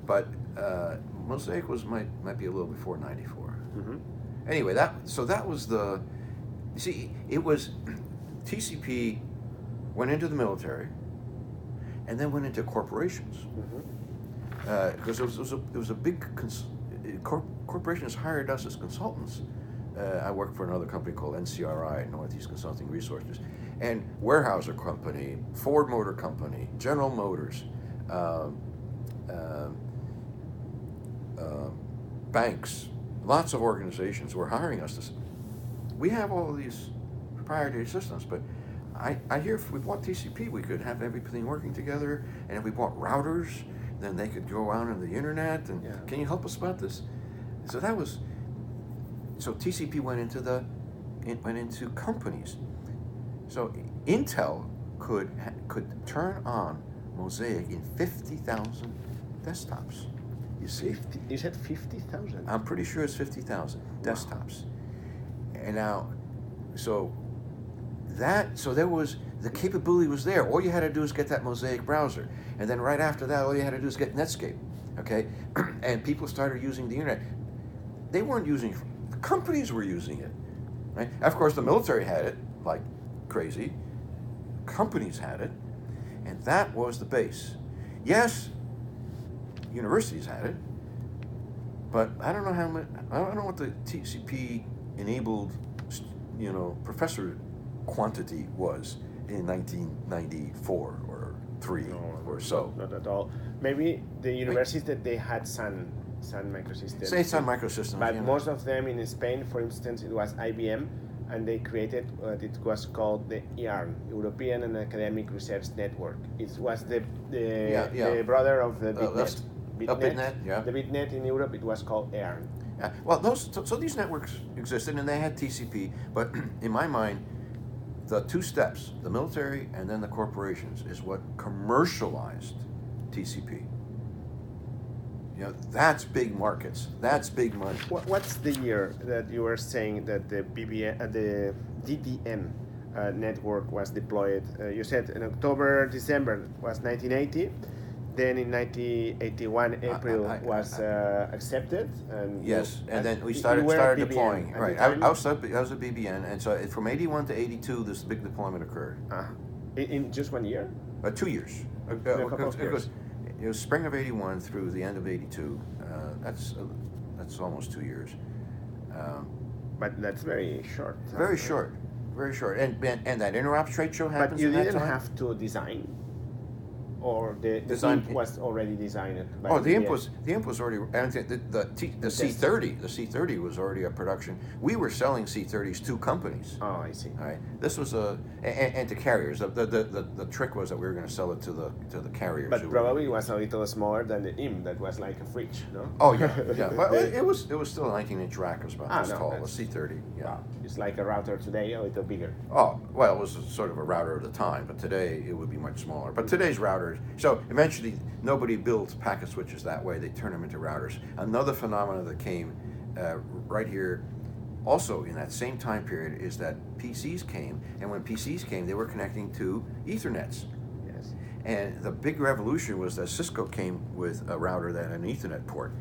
But Mosaic might be a little before 94. Anyway, that was the. You see, it was TCP went into the military, and then went into corporations. Because it was a big corporations hired us as consultants. I worked for another company called NCRI, Northeast Consulting Resources, and Weyerhaeuser Company, Ford Motor Company, General Motors, banks, lots of organizations were hiring us. We have all of these proprietary systems, but I hear if we bought TCP, we could have everything working together, and if we bought routers, then they could go out on the internet, and can you help us about this? So TCP went into companies. So Intel could turn on Mosaic in 50,000 desktops. You see? You said 50,000? I'm pretty sure it's 50,000 desktops. And now, so there was, the capability was there. All you had to do is get that Mosaic browser. And then right after that, all you had to do is get Netscape, okay? And people started using the internet. They weren't using it, the companies were using it, right? Of course, the military had it like crazy. Companies had it, and that was the base. Yes, universities had it, but I don't know how much, I don't know what the TCP enabled, professor quantity was in 1994 or 3 or so. Not at all. Maybe the universities that they had Sun Microsystems. Say Sun Microsystems. But most of them in Spain, for instance, it was IBM, and they created what it was called the EARN, European and Academic Research Network. It was the brother of the BitNet. BitNet, yeah. The BitNet in Europe, it was called EARN. Yeah. Well, so these networks existed, and they had TCP, but in my mind, the two steps, the military and then the corporations, is what commercialized TCP. That's big markets. That's big money. What's the year that you were saying that the DDN network was deployed? You said in October, December was 1980. Then in 1981, April was accepted. And yes, and then we started deploying. Right, I was at BBN, and so from 81 to 82, this big deployment occurred. In just 1 year? 2 years. It was spring of 81 through the end of 82. That's almost 2 years. But that's very short. Very short, very short. And that Interops trade show happens. But you didn't have to design. or the Design- imp was already designed? By Oh, the DDN? imp was already, and the C30, the C30 was already a production. We were selling C30s to companies. Oh, I see. All right, this was and to carriers. The trick was that we were going to sell it to the carriers. But probably it was a little smaller than the imp. That was like a fridge, no? Oh yeah, yeah. Well, it was still a 19-inch rack. It was about this tall. A that's- C30. Yeah. Wow. It's like a router today, a little bigger. Oh, well, it was sort of a router at the time, but today it would be much smaller. But today's routers, so eventually nobody builds packet switches that way. They turn them into routers. Another phenomenon that came right here, also in that same time period, is that PCs came, and when PCs came, they were connecting to Ethernets. Yes. And the big revolution was that Cisco came with a router that had an Ethernet port.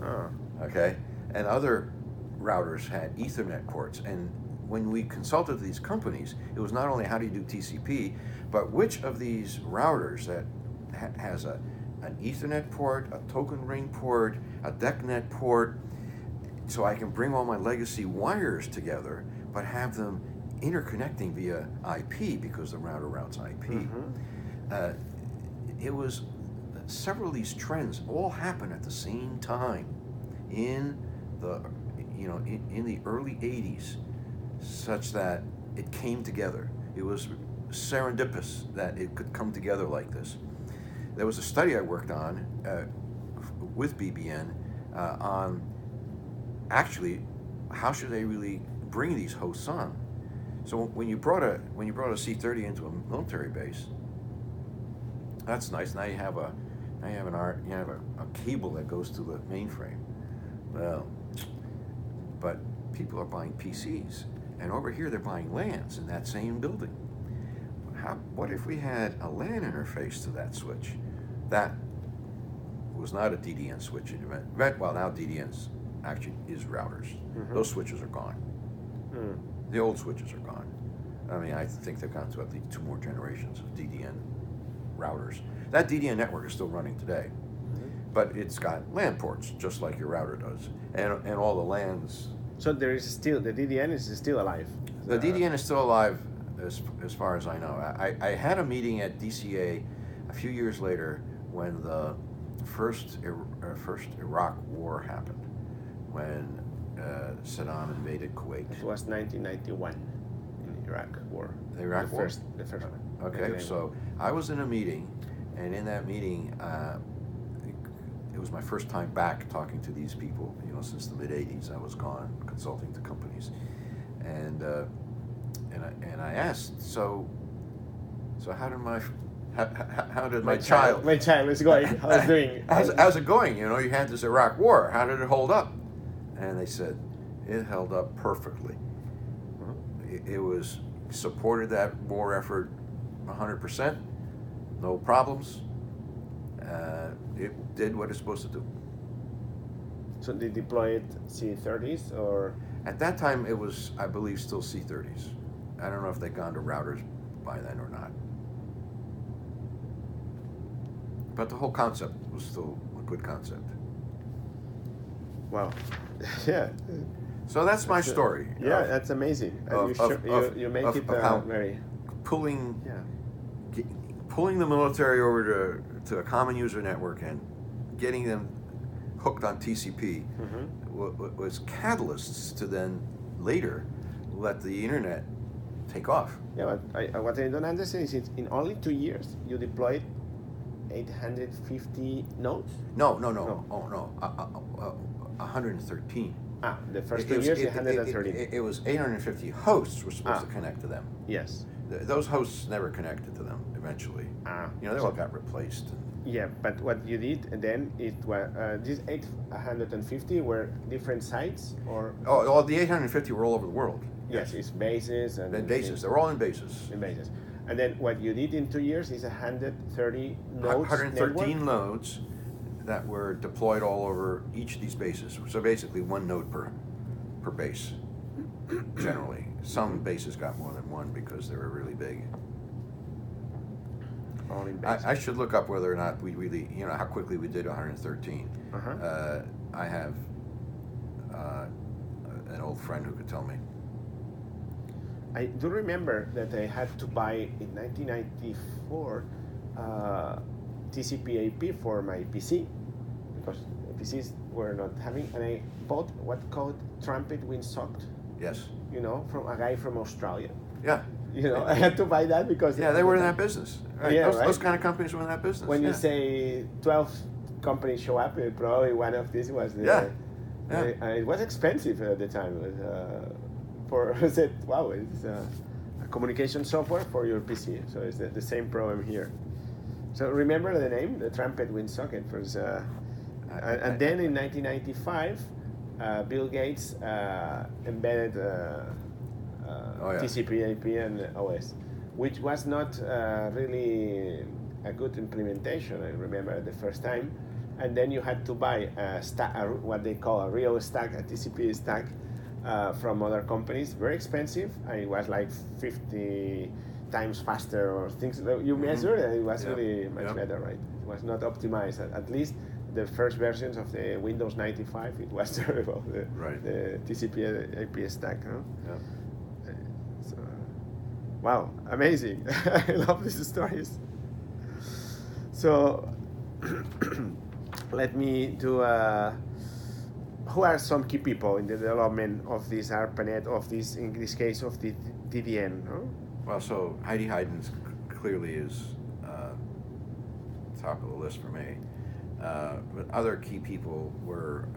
Oh. Okay, and other routers had Ethernet ports. And when we consulted these companies, it was not only how do you do TCP, but which of these routers that has an Ethernet port, a token ring port, a DECnet port, so I can bring all my legacy wires together, but have them interconnecting via IP because the router routes IP. Mm-hmm. It was several of these trends all happen at the same time in the in the early 80s, such that it came together. It was serendipitous that it could come together like this. There was a study I worked on with BBN on actually how should they really bring these hosts on. So when you brought a C30 into a military base, that's nice. Now you have a cable that goes to the mainframe. Well, but people are buying PCs, and over here they're buying LANs in that same building. What if we had a LAN interface to that switch? That was not a DDN switch in event. Well, now DDN's actually is routers. Mm-hmm. Those switches are gone. Mm. The old switches are gone. I mean, I think they've gone to at least 2 more generations of DDN routers. That DDN network is still running today, but it's got LAN ports just like your router does, and all the LANs. So there is still, the DDN is still alive. The DDN is still alive as far as I know. I had a meeting at DCA a few years later when the first Iraq war happened, when Saddam invaded Kuwait. It was 1991 in Iraq war. The Iraq war? The first one. Okay, so I was in a meeting, and in that meeting, it was my first time back talking to these people. Since the mid-'80s, I was gone consulting to companies, and I asked, so how did my child is going? How's doing? how's it going? You had this Iraq war. How did it hold up? And they said it held up perfectly. It was supported that war effort 100%, no problems. It did what it's supposed to do. So they deployed C30s or? At that time, it was, I believe, still C30s. I don't know if they'd gone to routers by then or not. But the whole concept was still a good concept. Wow. Yeah. So that's my story. Yeah, that's amazing. And you make it very pulling. Yeah. Pulling the military over to a common user network and getting them hooked on TCP was catalysts to then later let the internet take off. Yeah, but what I don't understand is in only 2 years you deployed 850 nodes? No. Oh no, 113. The first 2 years, 113. It was 850 hosts were supposed to connect to them. Yes. Those hosts never connected to them eventually. They all got replaced. Yeah, but what you did then, it was these 850 were different sites, or? Oh, the 850 were all over the world. Yes, it's bases and bases. They're all in bases. In bases, and then what you did in 2 years is 130 nodes. 113 nodes that were deployed all over each of these bases. So basically, 1 node per base. Generally, some bases got more than 1 because they were really big. All in bases. I should look up whether or not we really, how quickly we did 113. I have an old friend who could tell me. I do remember that I had to buy in 1994 TCP/IP for my PC because PCs were not having, and I bought what called trumpet windsocked. Yes. You know, from a guy from Australia. Yeah. You know, I had to buy that because yeah, they were in that business. Right. Yeah, Those kind of companies were in that business. When yeah. you say 12 companies show up, probably one of these was the. Yeah. It was expensive at the time. For I said, wow, it's a communication software for your PC. So it's the same problem here. So remember the name, the trumpet windsocket. And then in 1995, Bill Gates embedded TCP/IP and OS, which was not really a good implementation. I remember the first time, and then you had to buy what they call a real stack, a TCP stack, from other companies. Very expensive, and it was like 50 times faster or things. You measure, and it was really much better, right? It was not optimized. At least the first versions of the Windows 95, it was terrible. The TCP/IP stack. Huh? Yeah. So, wow, amazing! I love these stories. So, let me do. Who are some key people in the development of this ARPANET, of this, in this case, of the DDN? No? Well, so Heidi Heidens clearly is top of the list for me. But other key people were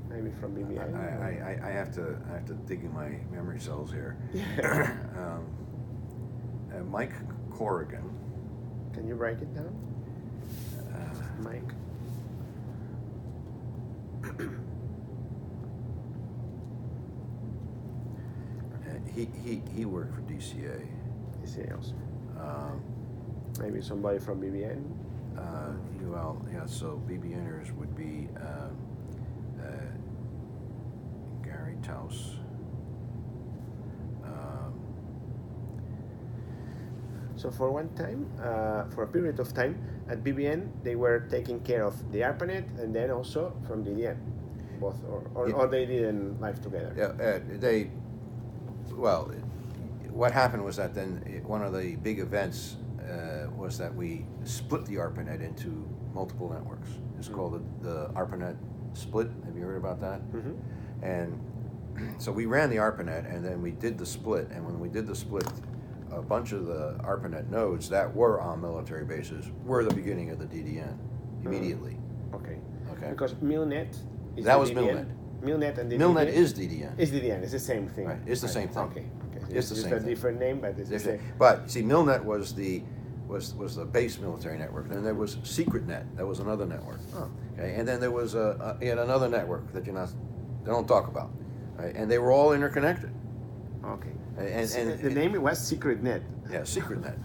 maybe from BBN. I have to dig in my memory cells here. Mike Corrigan. Can you break it down? Mike. He worked for DCA. DCA also. Maybe somebody from BBN. Well, yeah. So BBNers would be Gary Taus. So for one time, for a period of time, at BBN, they were taking care of the ARPANET and then also from DDN, both, or they didn't live together. Yeah, well, what happened was that then one of the big events was that we split the ARPANET into multiple networks. It's called the ARPANET split. Have you heard about that? Mm-hmm. And so we ran the ARPANET and then we did the split. And when we did the split, a bunch of the ARPANET nodes that were on military bases were the beginning of the DDN immediately. Okay. Okay. Because MILNET is that was DDN. MILNET. MILNET and DDN. MILNET is DDN. Is DDN. It's the same thing. Right. It's the same thing. Okay. It's the just same a thing. different name, but it's the same. But see, MILNET was the base military network. Then there was SecretNet. That was another network. Oh. Okay. And then there was yet another network that they don't talk about. Right? And they were all interconnected. Okay. And the name was SecretNet. Yeah, SecretNet.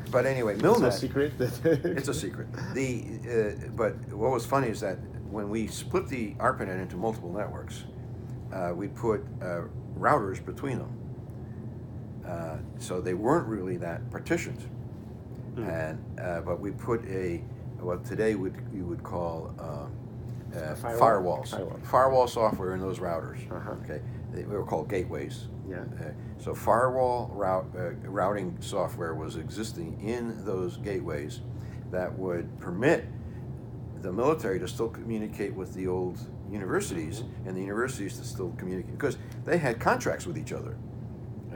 But anyway, MILNET. It's a secret. It's a secret. But what was funny is that when we split the ARPANET into multiple networks, we put routers between them. So they weren't really that partitioned. But we put what today you would call firewalls. Firewall software in those routers. Okay, they were called gateways. Yeah. So firewall routing software was existing in those gateways that would permit the military to still communicate with the old universities and the universities to still communicate because they had contracts with each other.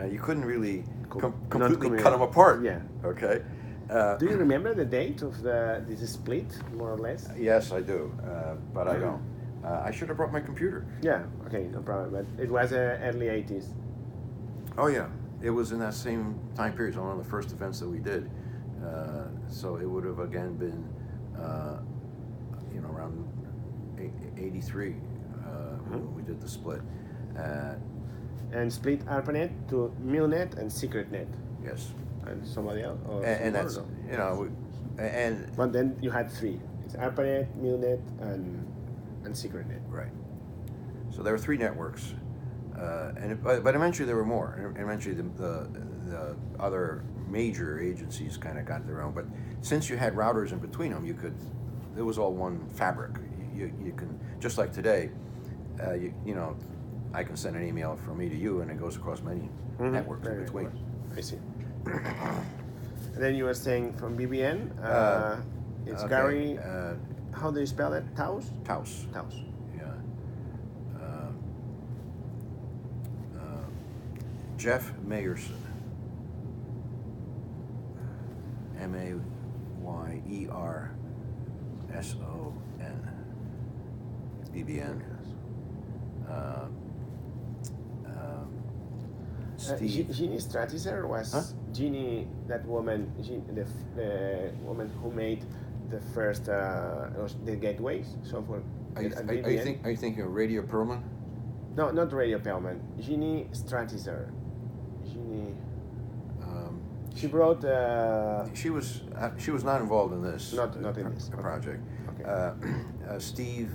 You couldn't really completely cut them apart. Yeah. Okay. Do you remember the date of this split, more or less? Yes, I do, but I don't. I should have brought my computer. Yeah. Okay, no problem. But it was early 80s. Oh yeah, it was in that same time period. So one of the first events that we did. So it would have again been, around 83 when we did the split. And split ARPANET to MILNET and SecretNet. Yes. And somebody else. And that's and. But then you had three. It's ARPANET, MILNET, and SecretNet. Right. So there were three networks. But eventually there were more. And eventually the other major agencies kind of got their own. But since you had routers in between them, it was all one fabric. You can, just like today, I can send an email from me to you, and it goes across many networks in between. I see. And then you were saying from BBN, it's okay. Gary. How do you spell it? Taus. Taus. Taus. Yeah. Jeff Mayerson. Mayerson. BBN. Steve. Jeannie Stratiser was Jeannie, that woman, the woman who made the first the gateways software. Are you thinking of Radio Perlman? No, not Radio Perlman. Jeannie Stratiser. Jeannie. She wrote. She was not involved in this. Not in this project. Okay. Steve.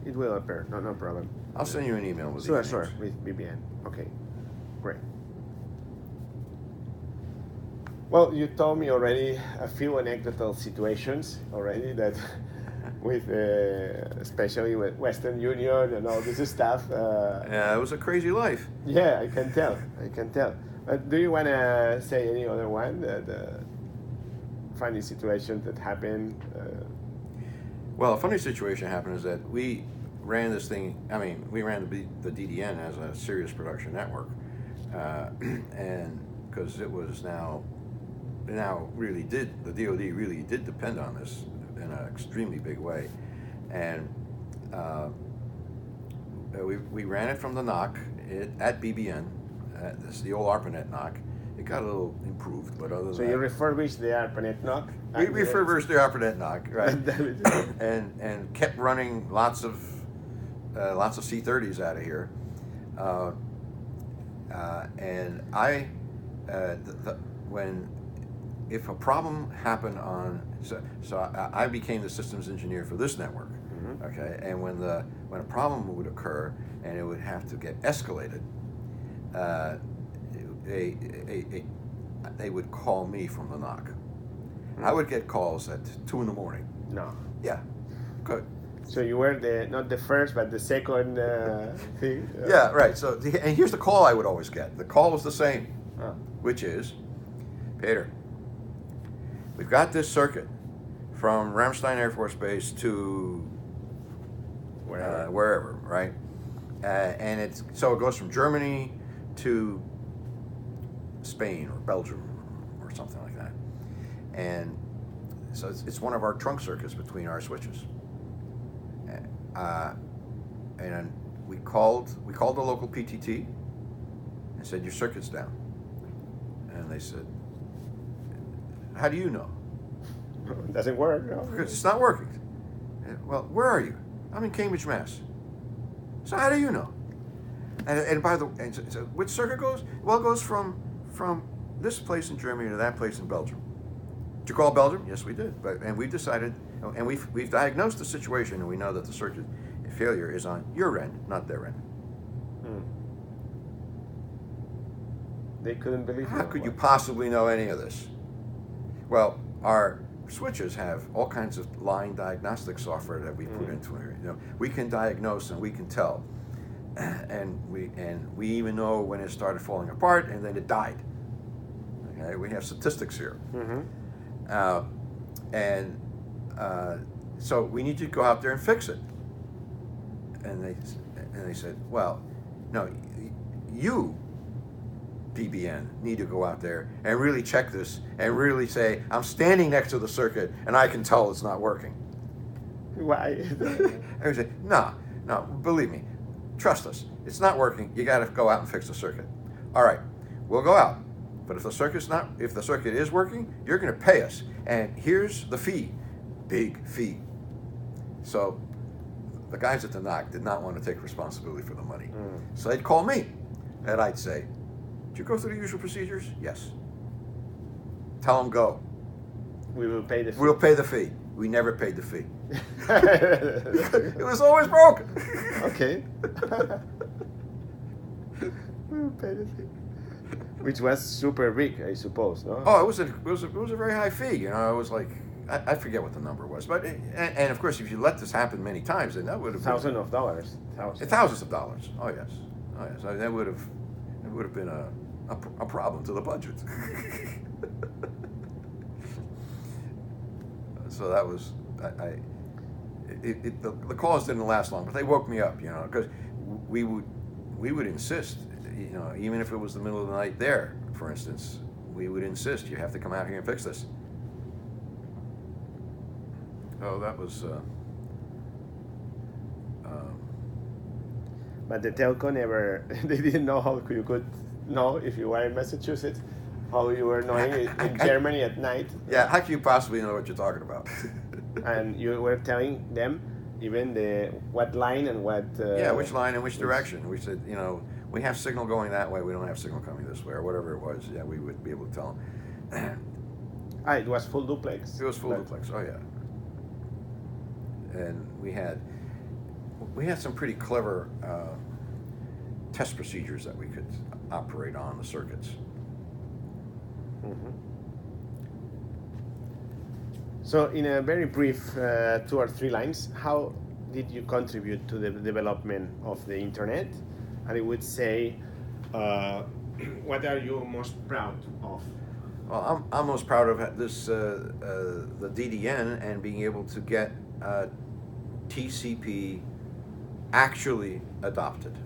It will appear. No problem. I'll send you an email with Sure, with BBN. Okay, great. Well, you told me already a few anecdotal situations already that with, especially with Western Union and all this stuff. Yeah, it was a crazy life. Yeah, I can tell. But do you want to say any other one that funny situations that happened? Well, a funny situation happened is that we ran this thing. I mean, we ran the DDN as a serious production network, and because it was now really the DoD really did depend on this in an extremely big way, and we ran it from the NOC at BBN, the old ARPANET NOC. It got a little improved, but other than so you refurbished the ARPANET NOC? We refurbished the ARPANET NOC, right? and kept running lots of C30s out of here, and if a problem happened so I became the systems engineer for this network, okay, and when a problem would occur and it would have to get escalated, they would call me from the NOC. I would get calls at 2 in the morning. No. Yeah. Good. So you were not the first, but the second thing. Yeah, right. So and here's the call I would always get. The call was the same, which is, Peter, we've got this circuit from Ramstein Air Force Base to wherever, right? And it goes from Germany to Spain or Belgium or something like that, and so it's one of our trunk circuits between our switches, and we called the local PTT and said, your circuit's down, and they said, how do you know? It doesn't work. No. Because it's not working. Well, where are you? I'm in Cambridge, Mass. So how do you know? And by the way, so which circuit goes? Well, it goes from this place in Germany to that place in Belgium. Did you call Belgium? Yes, we did. And we decided, and we've diagnosed the situation, and we know that the circuit failure is on your end, not their end. They couldn't believe it. How could you possibly know any of this? Well, our switches have all kinds of line diagnostic software that we put into it. We can diagnose and we can tell. And we even know when it started falling apart and then it died. Okay, we have statistics here, so we need you to go out there and fix it. And they said, well, no, you, BBN, need to go out there and really check this and really say, I'm standing next to the circuit and I can tell it's not working. Why? And we said, no, believe me. Trust us. It's not working. You got to go out and fix the circuit. All right, we'll go out. But if the circuit is working, you're going to pay us. And here's the fee, big fee. So the guys at the NOC did not want to take responsibility for the money. So they'd call me, and I'd say, did you go through the usual procedures? Yes. Tell them go. We will pay the fee. We'll pay the fee. We never paid the fee. It was always broken. Okay. Which was super big, I suppose, no? Oh, it was a very high fee. You know, it was like I forget what the number was, but and of course, if you let this happen many times, then that would have Thousands of dollars. thousands of dollars. Oh yes, oh yes. I mean, that would have been a problem to the budget. So that was the calls didn't last long, but they woke me up, you know, because we would insist, you know, even if it was the middle of the night there, for instance, we would insist you have to come out here and fix this. So that was. But the telco never. They didn't know how you could know if you were in Massachusetts, how you were knowing in Germany at night. Yeah, how can you possibly know what you're talking about? And you were telling them even what line and what. Yeah, which line and which direction. We said, you know, we have signal going that way. We don't have signal coming this way, or whatever it was. Yeah, we would be able to tell them. It was full duplex. It was full duplex. Oh yeah. And we had some pretty clever test procedures that we could operate on the circuits. Mm-hmm. So, in a very brief 2 or 3 lines, how did you contribute to the development of the internet? And I would say, what are you most proud of? Well, I'm most proud of this the DDN and being able to get TCP actually adopted.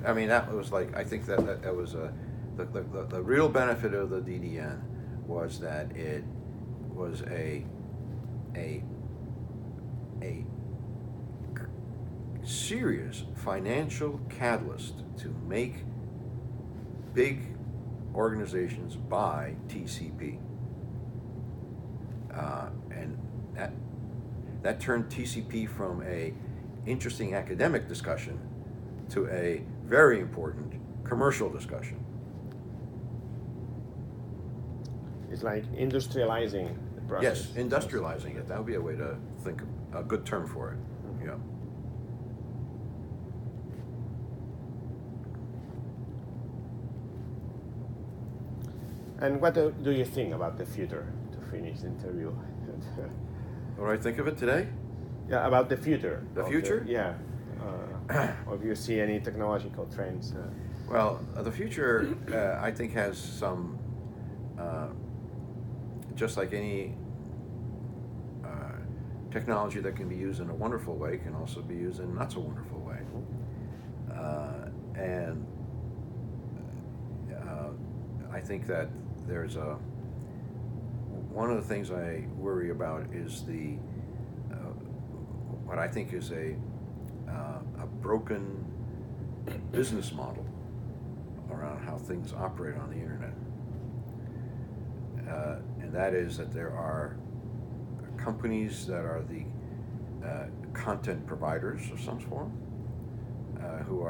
I mean, that was like, I think that was the real benefit of the DDN was that it was a serious financial catalyst to make big organizations buy TCP, and that turned TCP from a interesting academic discussion to a very important commercial discussion. It's like industrializing the process. Yes, industrializing it. That would be a way to think of a good term for it. Mm-hmm. Yeah. And what do you think about the future, to finish the interview? What do I think of it today? Yeah, about the future. The future? Yeah. Or do you see any technological trends? Well, the future, I think, has some, just like any technology that can be used in a wonderful way can also be used in a not so wonderful way. And I think that there's one of the things I worry about is what I think is a broken business model around how things operate on the internet. And that is that there are companies that are the content providers of some form, who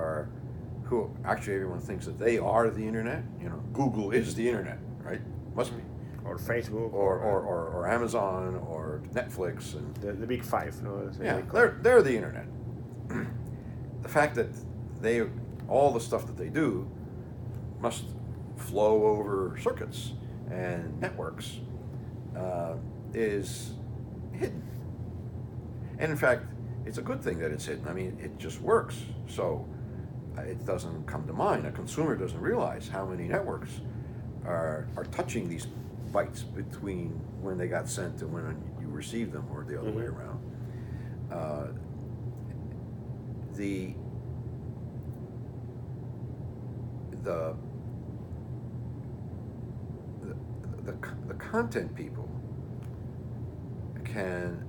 actually everyone thinks that they are the internet. You know, Google is the internet, right? Must be. Or Facebook. Or Amazon or Netflix and the big five. No? Yeah, they're the internet. The fact that all the stuff that they do must flow over circuits and networks is hidden. And in fact, it's a good thing that it's hidden. I mean, it just works. So it doesn't come to mind. A consumer doesn't realize how many networks are touching these bytes between when they got sent to when you received them, or the other way around. The content people can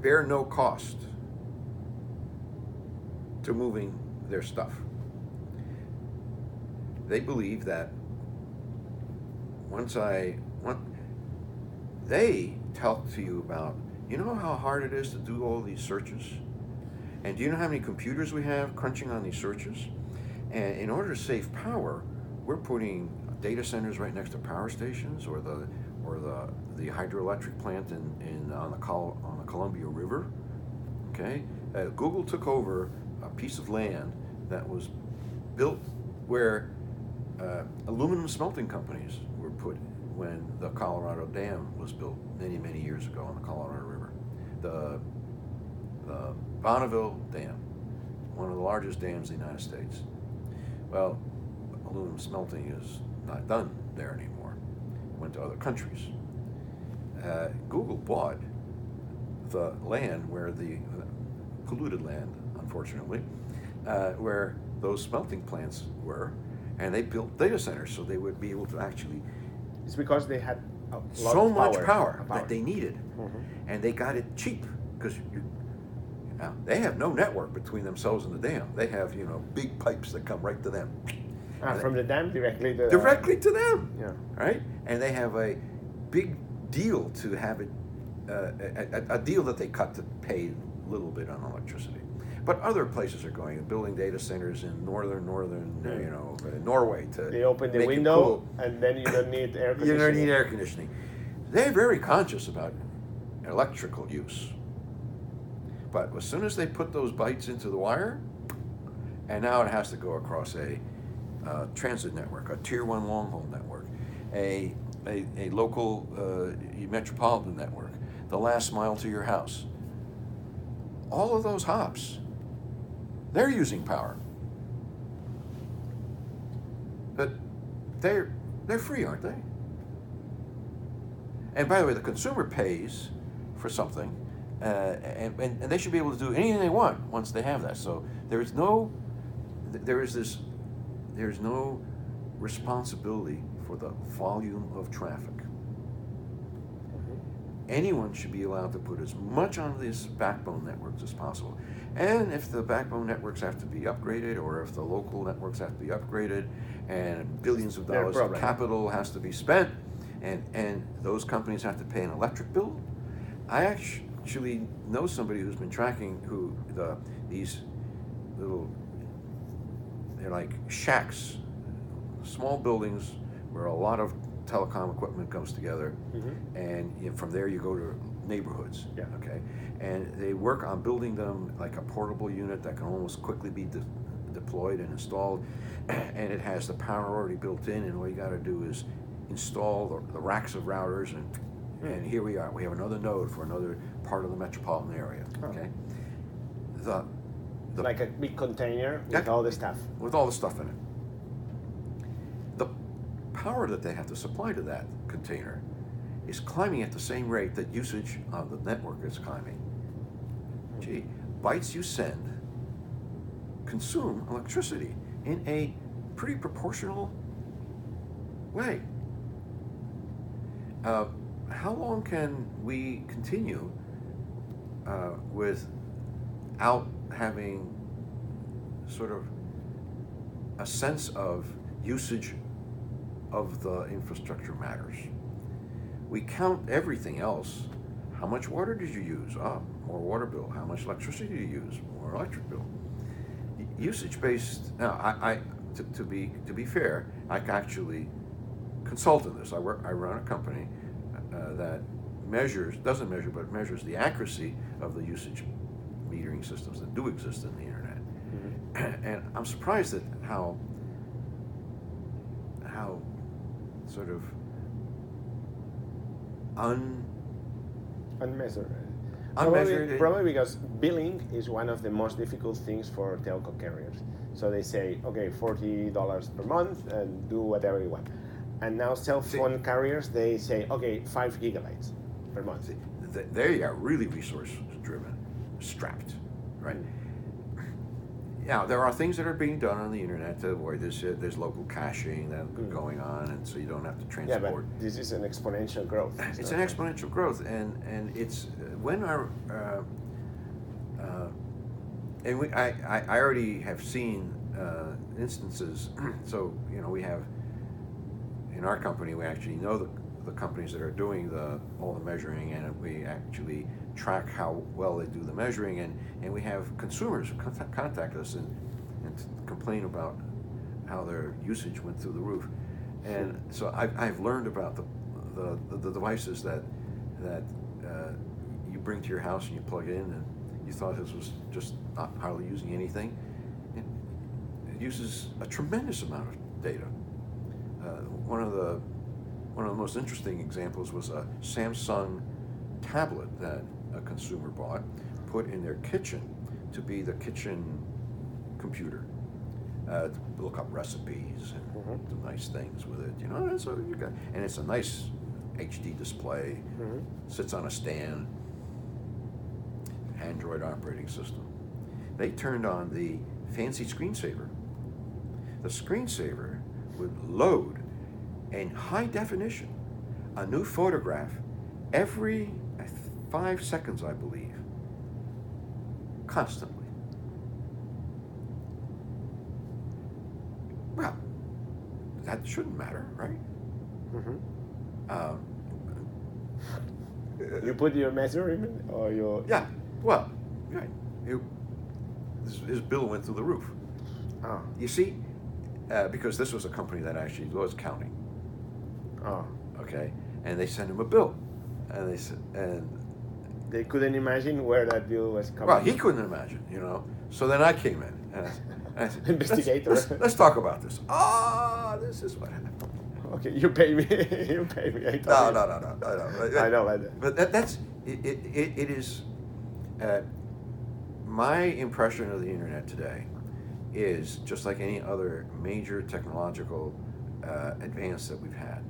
bear no cost to moving their stuff. They believe that they talk to you about, you know how hard it is to do all these searches? And do you know how many computers we have crunching on these searches? And in order to save power, we're putting data centers right next to power stations, or or the hydroelectric plant on the Columbia River. Okay, Google took over a piece of land that was built where aluminum smelting companies were put when the Colorado Dam was built many years ago on the Colorado River. The Bonneville Dam, one of the largest dams in the United States. Well, aluminum smelting is not done there anymore. It went to other countries. Google bought the land where the polluted land, unfortunately, where those smelting plants were, and they built data centers so they would be able to actually. It's because they had a lot so of much power that they needed, mm-hmm. and they got it cheap because they have no network between themselves and the dam. They have big pipes that come right to them. From the dam directly to them. Yeah. Right, and they have a big deal to have it, a deal that they cut to pay a little bit on electricity. But other places are building data centers in northern, Norway to. They open the make window, it cool. and then you don't need air conditioning. You don't need air conditioning. They're very conscious about electrical use. But as soon as they put those bytes into the wire, and now it has to go across a transit network, a tier 1 long haul network, a local metropolitan network, the last mile to your house. All of those hops, they're using power. But they're free, aren't they? And by the way, the consumer pays for something, and they should be able to do anything they want once they have that. So there's no responsibility for the volume of traffic. Anyone should be allowed to put as much on these backbone networks as possible. And if the backbone networks have to be upgraded, or if the local networks have to be upgraded, and billions of dollars of capital has to be spent, and those companies have to pay an electric bill. I actually know somebody who's been tracking these little, they're like shacks, small buildings where a lot of telecom equipment comes together, mm-hmm. and from there you go to neighborhoods. Yeah. Okay, and they work on building them like a portable unit that can almost quickly be deployed and installed, and it has the power already built in, and all you got to do is install the racks of routers, and here we are. We have another node for another part of the metropolitan area. Okay, like a big container with all the stuff. With all the stuff in it. The power that they have to supply to that container is climbing at the same rate that usage on the network is climbing. Gee, bytes you send consume electricity in a pretty proportional way. How long can we continue without having sort of a sense of usage of the infrastructure matters? We count everything else. How much water did you use? More water bill. How much electricity did you use? More electric bill. Usage-based. Now, to be fair, I actually consult in this. I run a company that doesn't measure, but measures the accuracy of the usage metering systems that do exist in the internet. Mm-hmm. And I'm surprised at how sort of unmeasured. Unmeasured. Probably because billing is one of the most difficult things for telco carriers. So they say, okay, $40 per month and do whatever you want. And now cell phone carriers, they say, okay, 5 gigabytes per month. There you are, really resource driven, strapped, right? Now, there are things that are being done on the internet to avoid this. There's local caching that's going on, and so you don't have to transport. Yeah, but this is an exponential growth. It's an exponential growth, and it's when our I already have seen instances. So we have in our company, we actually know the companies that are doing all the measuring, and we actually track how well they do the measuring, and we have consumers who contact us and complain about how their usage went through the roof. And so I've learned about the devices that you bring to your house and you plug in, and you thought this was just not hardly using anything. It uses a tremendous amount of data. One of the most interesting examples was a Samsung tablet that a consumer bought, put in their kitchen to be the kitchen computer, to look up recipes and do nice things with it. You know, and so you got, and it's a nice HD display, sits on a stand, Android operating system. They turned on the fancy screensaver. The screensaver would load in high definition a new photograph every 5 seconds, I believe, constantly. Well, that shouldn't matter, right? You put your measurement or your... Yeah, well, right. His bill went through the roof. Oh. You see, because this was a company that actually was counting. Oh. Okay, and they sent him a bill, and they couldn't imagine where that bill was coming. Well, he couldn't imagine, you know. So then I came in and I said, investigator. Let's talk about this. This is what happened. Okay, you pay me. You pay me. No. I know. But that's it. It is. My impression of the internet today is just like any other major technological advance that we've had.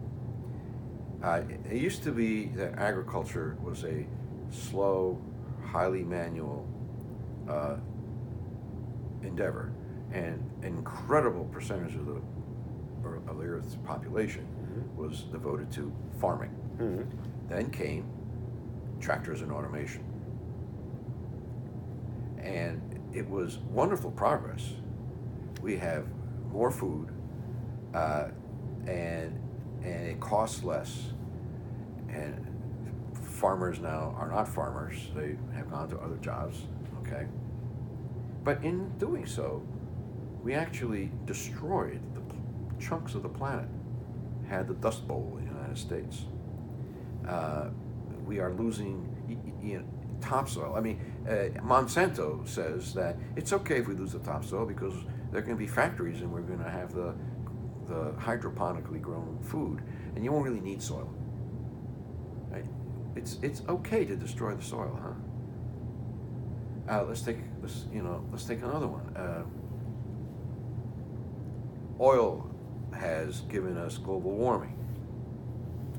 It used to be that agriculture was a slow, highly manual endeavor, and an incredible percentage of the Earth's population was devoted to farming. Then came tractors and automation, and it was wonderful progress. We have more food, and it costs less, and farmers now are not farmers. They have gone to other jobs, okay? But in doing so, we actually destroyed the chunks of the planet. Had the Dust Bowl in the United States. We are losing topsoil. I mean, Monsanto says that it's okay if we lose the topsoil because there are going to be factories and we're going to have the hydroponically grown food, and you won't really need soil. Right? It's okay to destroy the soil, huh? Let's take another one. Oil has given us global warming.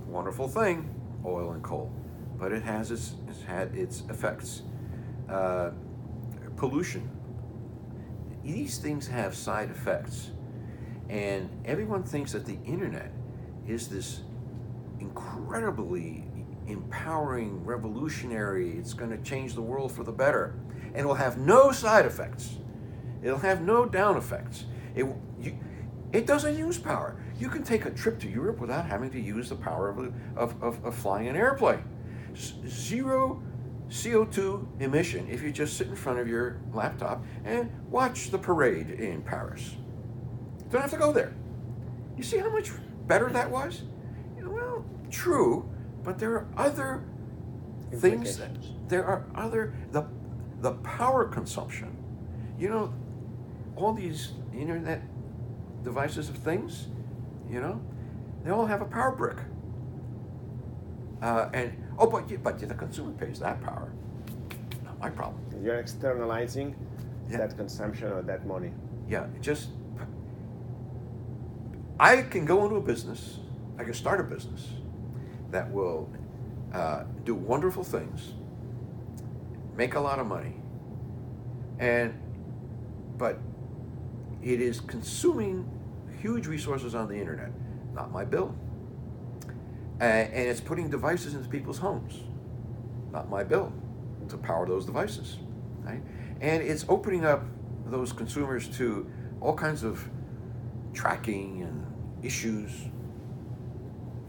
Wonderful thing, oil and coal, but it has had its effects. Pollution. These things have side effects, and everyone thinks that the internet is this incredibly empowering, revolutionary, it's going to change the world for the better, and it will have no side effects. It'll have no down effects. It doesn't use power. You can take a trip to Europe without having to use the power of flying an airplane. Zero CO2 emission if you just sit in front of your laptop and watch the parade in Paris. You don't have to go there. You see how much better that was? Well, true, but there are other things. There are other, the power consumption. You know, all these internet devices of things, you know, they all have a power brick. But the consumer pays that power. Not my problem. You're externalizing that consumption of that money. Yeah, I can go into a business, I can start a business that will do wonderful things, make a lot of money, but it is consuming huge resources on the internet, not my bill. And it's putting devices into people's homes, not my bill, to power those devices, right? And it's opening up those consumers to all kinds of tracking and issues.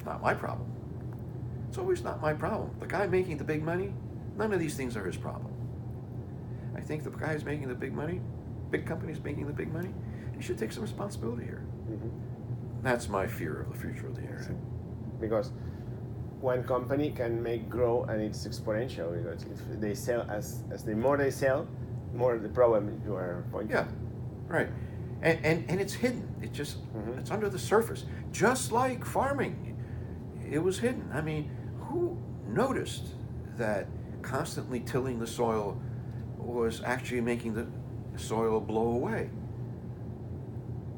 Not my problem. It's always not my problem. The guy making the big money, none of these things are his problem. I think the guy who's making the big money, big companies making the big money, he should take some responsibility here. That's my fear of the future of the internet. Because one company can make grow, and it's exponential, because if they sell as the more they sell, more the problem you are pointing. Yeah, right. And it's hidden. It just it's under the surface. Just like farming, it was hidden. I mean, who noticed that constantly tilling the soil was actually making the soil blow away?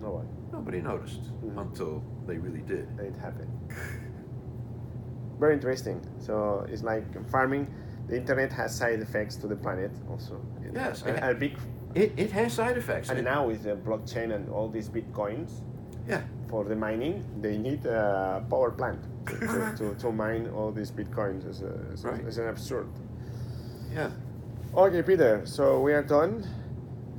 No one. Nobody noticed until they really did. And it happened. Very interesting. So it's like farming. The internet has side effects to the planet also. Yes, and big. It has side effects. And now with the blockchain and all these bitcoins, yeah, for the mining, they need a power plant to mine all these bitcoins. It's an absurd. Yeah. Okay, Peter. So we are done.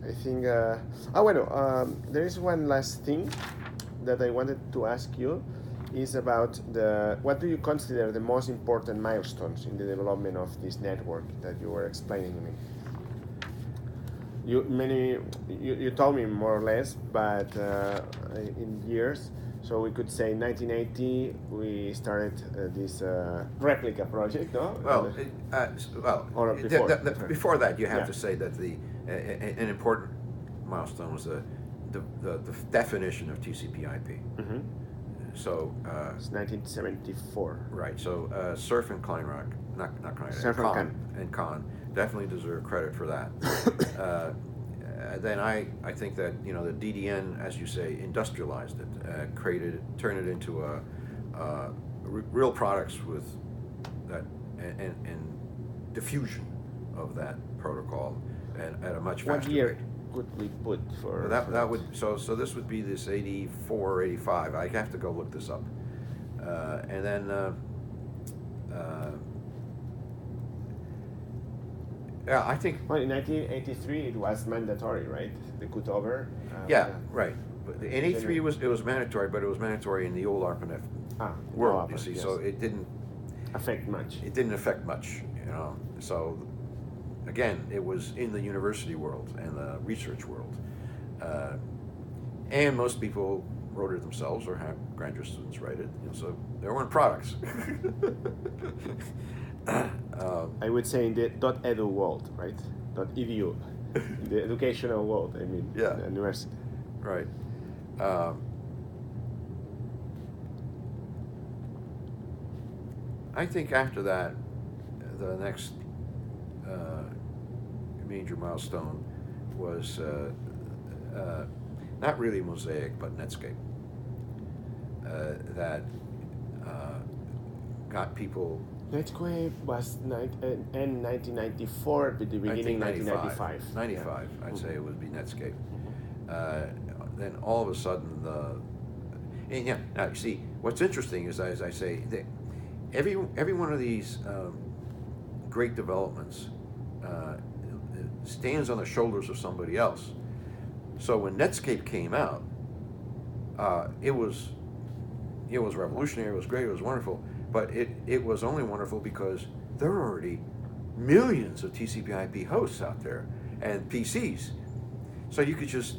I think. There is one last thing that I wanted to ask you. Is about what do you consider the most important milestones in the development of this network that you were explaining to me? You told me more or less, but in years. So we could say 1980 we started this replica project, no? Or before. Before that, you have to say that an important milestone was the definition of TCP/IP. Mm-hmm. So it's 1974. Right. So Surf and Kleinrock, not Kleinrock, Surf and Kahn definitely deserve credit for that. Then I think that the DDN, as you say, industrialized it, turned it into real products with that and diffusion of that protocol and at a much faster What year rate. could we put for That would so this would be this 84 or 85. I have to go look this up, and then I think. Well, in 1983 it was mandatory, right? The cutover. Right. But in 83 it was mandatory, but it was mandatory in the old ARPANET world. You see, yes. So it didn't affect much. It didn't affect much, So again, it was in the university world and the research world, and most people wrote it themselves or had graduate students write it. So there weren't products. I would say in the .edu world, right? .edu, the educational world. I mean, yeah, the university. Right. I think after that, the next major milestone was not really Mosaic, but Netscape. That got people. Netscape was in 1994, at the beginning 1995. 95, I'd say it would be Netscape. Then all of a sudden now you see, what's interesting is, as I say, every one of these great developments stands on the shoulders of somebody else. So when Netscape came out, it was revolutionary, it was great, it was wonderful, but it was only wonderful because there are already millions of TCP/IP hosts out there and PCs, so you could just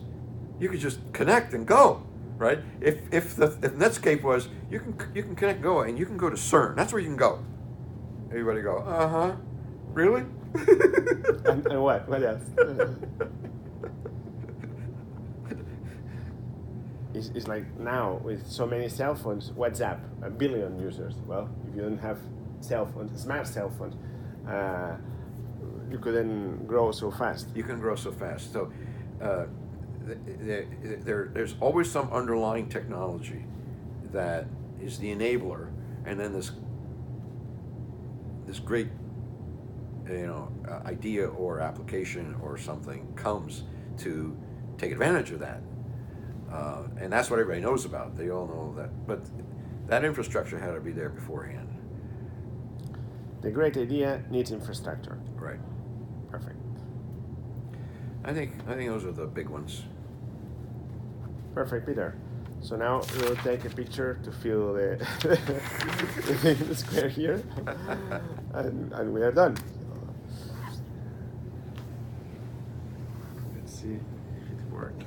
connect and go, right? If Netscape was you can connect, go, and you can go to CERN. That's where you can go. Everybody go, really? and what else? It's like now with so many cell phones, WhatsApp, 1 billion users. Well, if you don't have cell phones, smart cell phones, you couldn't grow so fast. You can grow so fast. So there's always some underlying technology that is the enabler, and then this great idea or application or something comes to take advantage of that. And that's what everybody knows about. They all know that. But that infrastructure had to be there beforehand. The great idea needs infrastructure. Right. Perfect. I think those are the big ones. Perfect, Peter. So now we'll take a picture to fill the square here, and we are done. Let's see if it works.